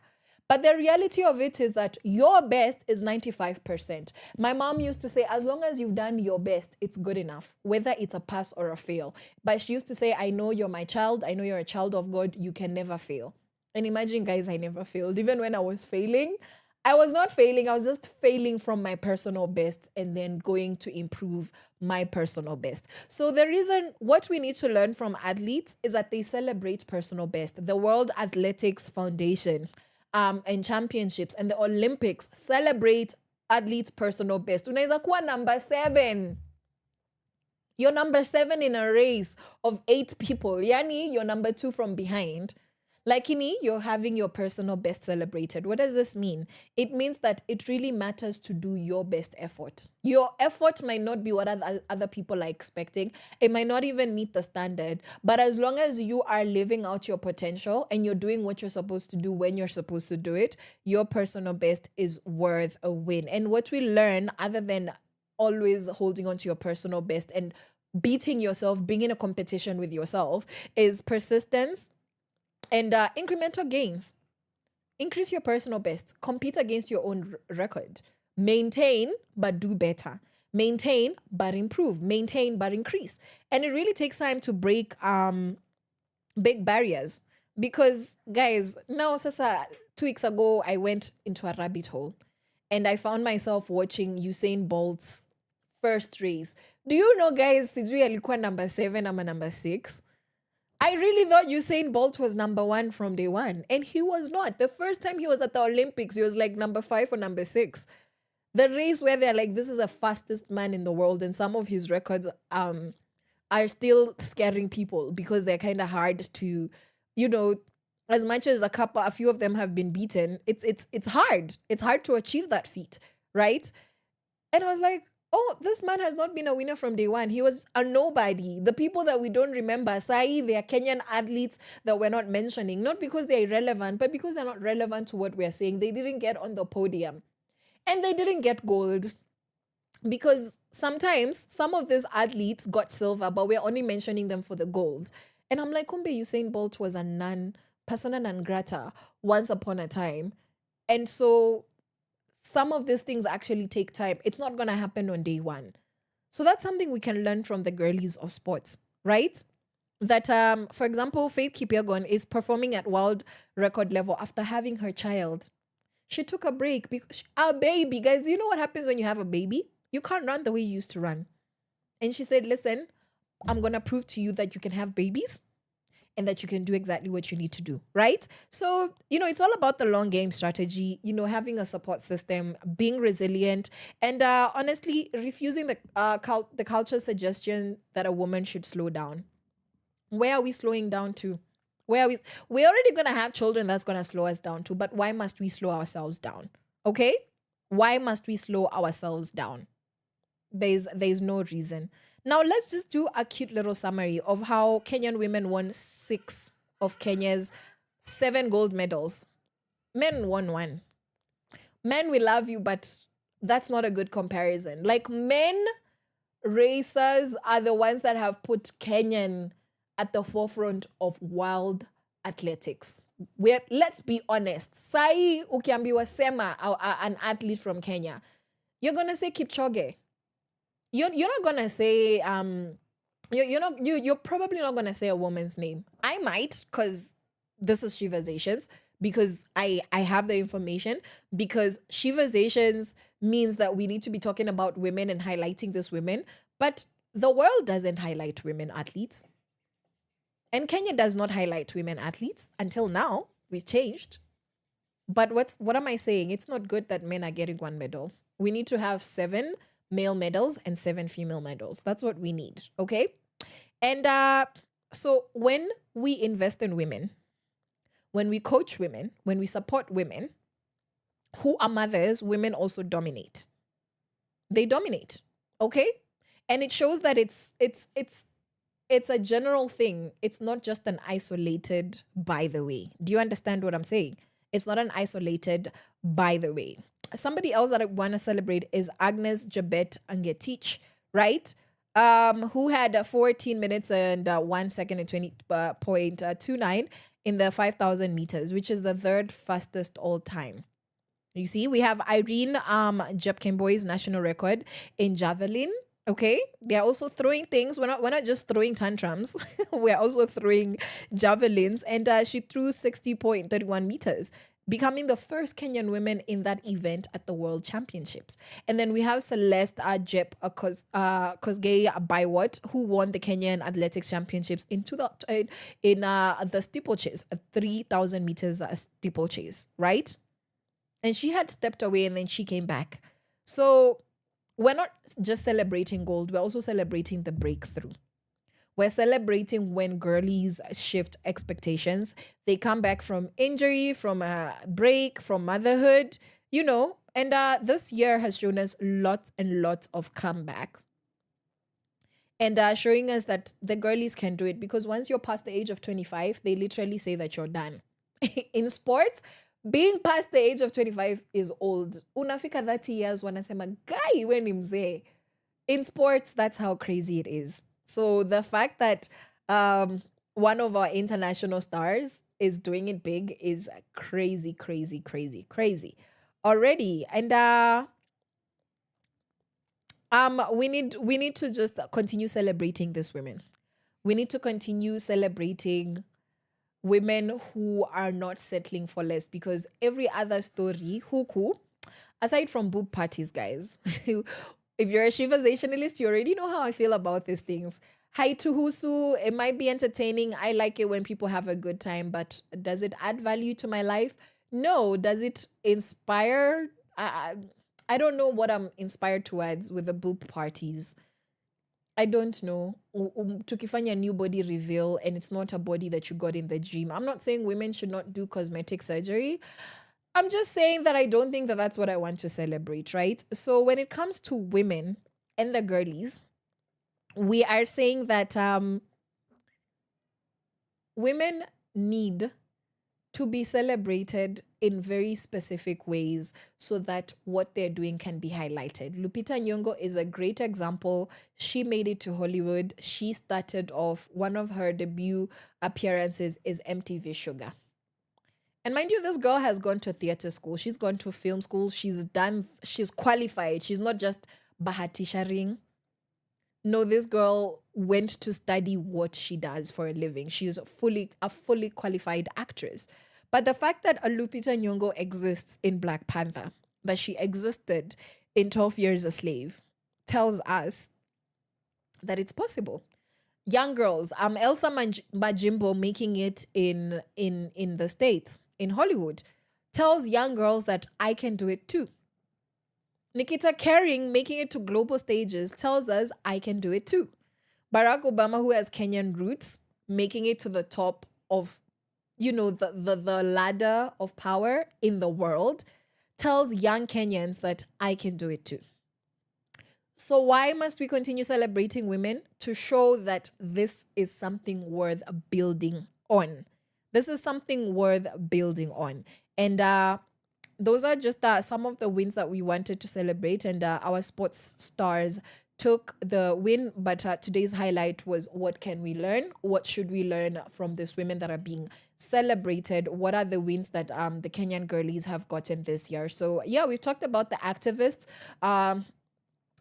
But the reality of it is that your best is 95%. My mom used to say, as long as you've done your best, it's good enough, whether it's a pass or a fail. But she used to say, I know you're my child. I know you're a child of God. You can never fail. And imagine, guys, I never failed. Even when I was failing, I was not failing. I was just failing from my personal best and then going to improve my personal best. So the reason, what we need to learn from athletes is that they celebrate personal best. The World Athletics Foundation and championships and the Olympics celebrate athletes' personal best. Unaweza kuwa number 7. You're number 7 in a race of 8 people. Yani, you're number 2 from behind. Lakini, you're having your personal best celebrated. What does this mean? It means that it really matters to do your best effort. Your effort might not be what other people are expecting. It might not even meet the standard. But as long as you are living out your potential and you're doing what you're supposed to do when you're supposed to do it, your personal best is worth a win. And what we learn, other than always holding on to your personal best and beating yourself, being in a competition with yourself, is persistence and incremental gains. Increase your personal best. Compete against your own record. Maintain, but do better. Maintain, but improve. Maintain, but increase. And it really takes time to break big barriers. Because, guys, now, sasa, 2 weeks ago, I went into a rabbit hole. And I found myself watching Usain Bolt's first race. Do you know, guys, sijui alikuwa number 7 ama number 6? I really thought Usain Bolt was number 1 from day one. And he was not. The first time he was at the Olympics, he was like number 5 or number 6. The race where they're like, this is the fastest man in the world. And some of his records are still scaring people because they're kind of hard to, you know, as much as a few of them have been beaten, it's hard. It's hard to achieve that feat, right? And I was like, oh, this man has not been a winner from day one. He was a nobody. The people that we don't remember, Sai, they are Kenyan athletes that we're not mentioning, not because they're irrelevant, but because they're not relevant to what we're saying. They didn't get on the podium. And they didn't get gold. Because sometimes some of these athletes got silver, but we're only mentioning them for the gold. And I'm like, kumbe Usain Bolt was a persona non grata once upon a time. And so some of these things actually take time. It's not going to happen on day one. So that's something we can learn from the girlies of sports, right? That, for example, Faith Kipyegon is performing at world record level after having her child. She took a break because a baby, guys, you know what happens when you have a baby? You can't run the way you used to run. And she said, listen, I'm going to prove to you that you can have babies and that you can do exactly what you need to do, right? So, you know, it's all about the long game strategy, you know, having a support system, being resilient, and honestly, refusing the culture suggestion that a woman should slow down. Where are we slowing down to? We're already going to have children that's going to slow us down too, but why must we slow ourselves down? Okay? Why must we slow ourselves down? There's no reason. Now, let's just do a cute little summary of how Kenyan women won 6 of Kenya's 7 gold medals. Men won 1. Men, we love you, but that's not a good comparison. Like, men racers are the ones that have put Kenyan at the forefront of world athletics. Let's be honest. Sai ukiambiwa sema an athlete from Kenya, you're going to say Kipchoge. You're not gonna say you're probably not gonna say a woman's name. I might, because this is Sheversations, because I have the information, because Sheversations means that we need to be talking about women and highlighting these women, but the world doesn't highlight women athletes. And Kenya does not highlight women athletes until now. We've changed. But what am I saying? It's not good that men are getting 1 medal. We need to have 7 male medals and 7 female medals. That's what we need, okay? And so when we invest in women, when we coach women, when we support women, who are mothers, women also dominate. They dominate. Okay? And it shows that it's a general thing. It's not just an isolated by the way. Do you understand what I'm saying? It's not an isolated by the way. Somebody else that I want to celebrate is Agnes Jabet Angetich, right? Who had 14 minutes and 1 second and 20.29 in the 5,000 meters, which is the third fastest all time. You see, we have Irene Jepkemboy's national record in javelin. Okay, they're also throwing things. We're not just throwing tantrums. We're also throwing javelins, and she threw 60.31 meters, becoming the first Kenyan woman in that event at the World Championships. And then we have Celeste Jep Kosgei Baiwat, who won the Kenyan Athletics Championships in the steeplechase, a 3,000 meters steeplechase, right? And she had stepped away and then she came back. So we're not just celebrating gold, we're also celebrating the breakthrough. We're celebrating when girlies shift expectations. They come back from injury, from a break, from motherhood, you know. And this year has shown us lots and lots of comebacks. And showing us that the girlies can do it. Because once you're past the age of 25, they literally say that you're done. In sports, being past the age of 25 is old. Unafika 30 years, wanasema, guy, when ni mzee. In sports, that's how crazy it is. So the fact that one of our international stars is doing it big is crazy, crazy, crazy, crazy already. And we need to just continue celebrating these women. We need to continue celebrating women who are not settling for less, because every other story, huku, aside from boob parties, guys, if you're a Sheversationalist, you already know how I feel about these things. Hi to Husu, it might be entertaining. I like it when people have a good time, but does it add value to my life? No. Does it inspire? I don't know what I'm inspired towards with the boob parties. I don't know. Tukifanya new body reveal and it's not a body that you got in the gym. I'm not saying women should not do cosmetic surgery. I'm just saying that I don't think that that's what I want to celebrate, right? So when it comes to women and the girlies, we are saying that women need to be celebrated in very specific ways so that what they're doing can be highlighted. Lupita Nyong'o is a great example. She made it to Hollywood. She started off, one of her debut appearances is MTV Sugar. And mind you, this girl has gone to theater school. She's gone to film school. She's qualified. She's not just bahatisharing. No, this girl went to study what she does for a living. She's a fully qualified actress. But the fact that a Lupita Nyong'o exists in Black Panther, that she existed in 12 Years a Slave, tells us that it's possible. Young girls, Elsa Majimbo making it in the States, in Hollywood, tells young girls that I can do it too. Nikita Kering making it to global stages tells us I can do it too. Barack Obama, who has Kenyan roots, making it to the top of, the ladder of power in the world, tells young Kenyans that I can do it too. So why must we continue celebrating women? To show that this is something worth building on. This is something worth building on. And those are just some of the wins that we wanted to celebrate. And our sports stars took the win. But today's highlight was, what can we learn? What should we learn from these women that are being celebrated? What are the wins that the Kenyan girlies have gotten this year? So yeah, we've talked about the activists.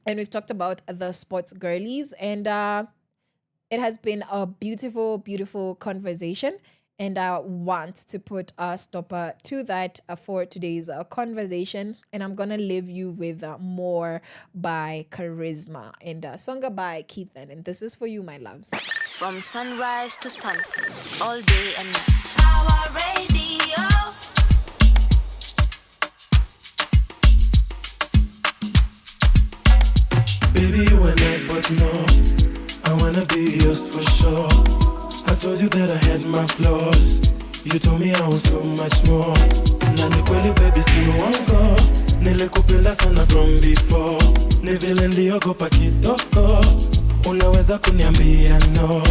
And we've talked about the sports girlies, and it has been a beautiful, beautiful conversation. And I want to put a stopper to that for today's conversation. And I'm going to leave you with more by Charisma and Songa by Keithan. And this is for you, my loves. From sunrise to sunset, all day and night. Our radio. Baby, you and I, but no, I wanna be yours for sure. I told you that I had my flaws, You told me I was so much more. Na ni kweli baby si uongo. Nilikupenda sana from before. Ni vile niliogopa kidogo. Unaweza kuniambia no.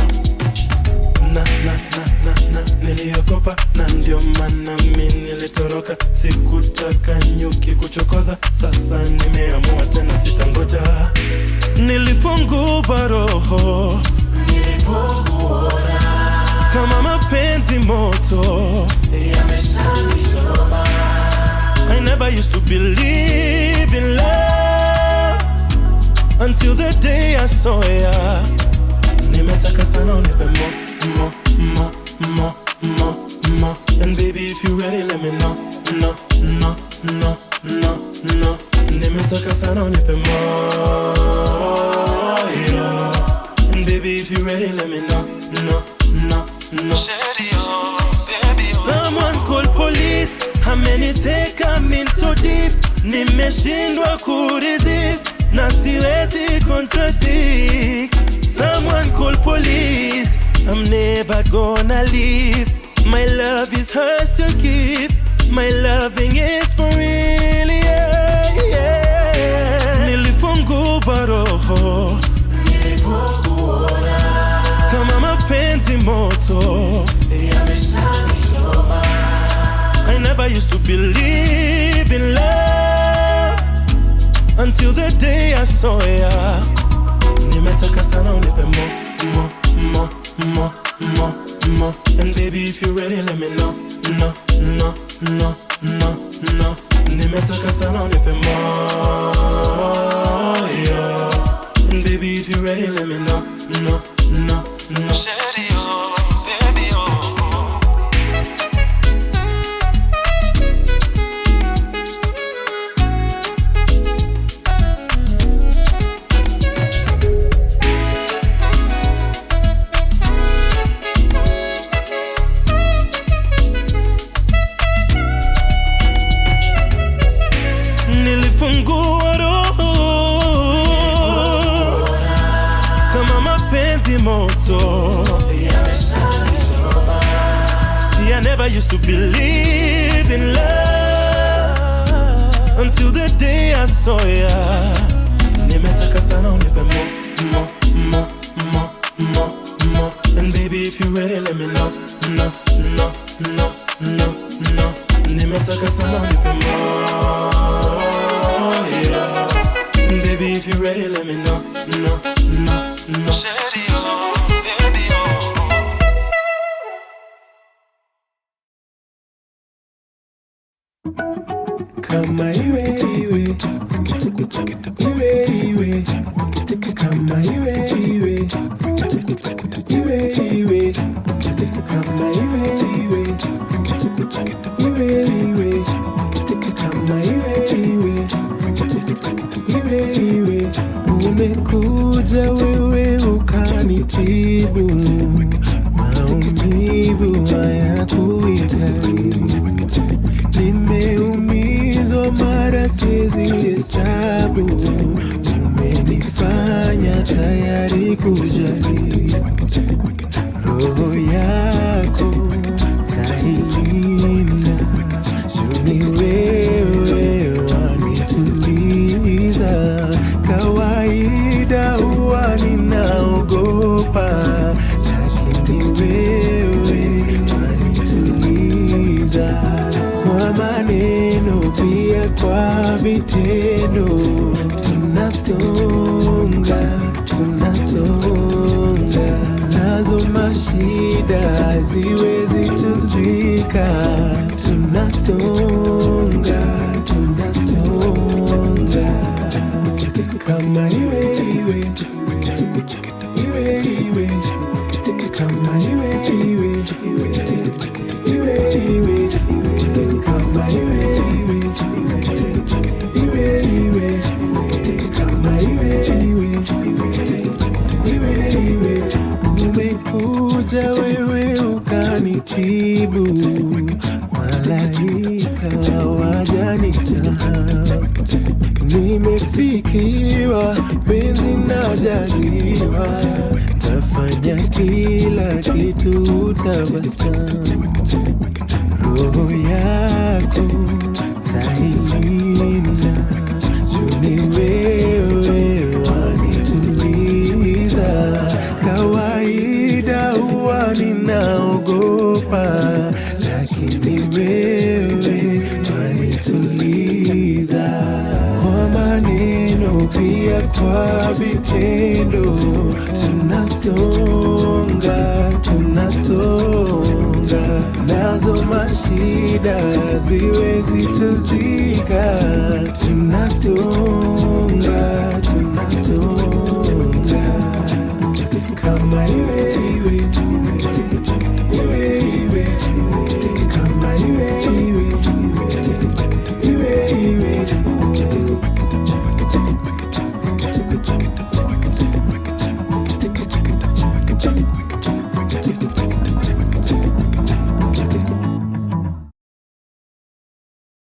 Niliogopa na ndio maana mimi nilitoroka. Sikutaka nyuki kuchokoza. Sasa nimeamua tena sitangoja. Nilifungua roho nilipokuona kama mapenzi moto yameshanichoma. I never used to believe in love until the day I saw ya. Nimetaka sana unipe more. And baby if you ready let me know. No. Nimetaka sana unipe more. And baby if you ready let me know. No. Someone call police. Ameniteka mean so deep. Nimeshindwa kuresist na siwezi contradict. Someone call police. I'm never gonna leave. My love is hers to keep. My loving is for real, yeah. Nilifungua roho nilipokuona kama mapenzi moto yameshanichoma. I never used to believe in love until the day I saw ya. Nimetaka sana unipe more. And baby if you ready let me know. No. Nimetaka sana unipe more. And baby if you ready let me know. No. See, I never used to believe in love until the day I saw ya. Nimetaka sana unipe more. And baby if you ready let me know. No. Nimetaka sana unipe more. And baby if you ready let me know. No. Kama iwe kama iwe kama iwe umekuja wewe ukanitibu maumivu hayakuisha. Nimeumizwa mara siwezi hesabu. Umenifanya tayari kujali. Roho yako kailinda. Juni wewe wanituliza. Kawaida huwa ninaogopa, lakini wewe wanituliza. Kwa maneno pia kwa vitendo. Tunasonga nazo mashida haziwezi tuzika. Tunasonga kama iwe kama iwe kama umekuja wewe ukanitibu malaika wajanisahau. Nimefikiwa penzi na jaliwa, tafanya kila kitu tabasamu. Roho yako tailinda, juni wewe wanituliza. Kawaida huwa ninaogopa, lakini wewe wanituliza. Kwa maneno pia kwa vitendo, tunasonga nazo mashida ziwezi tuzika. Tunasonga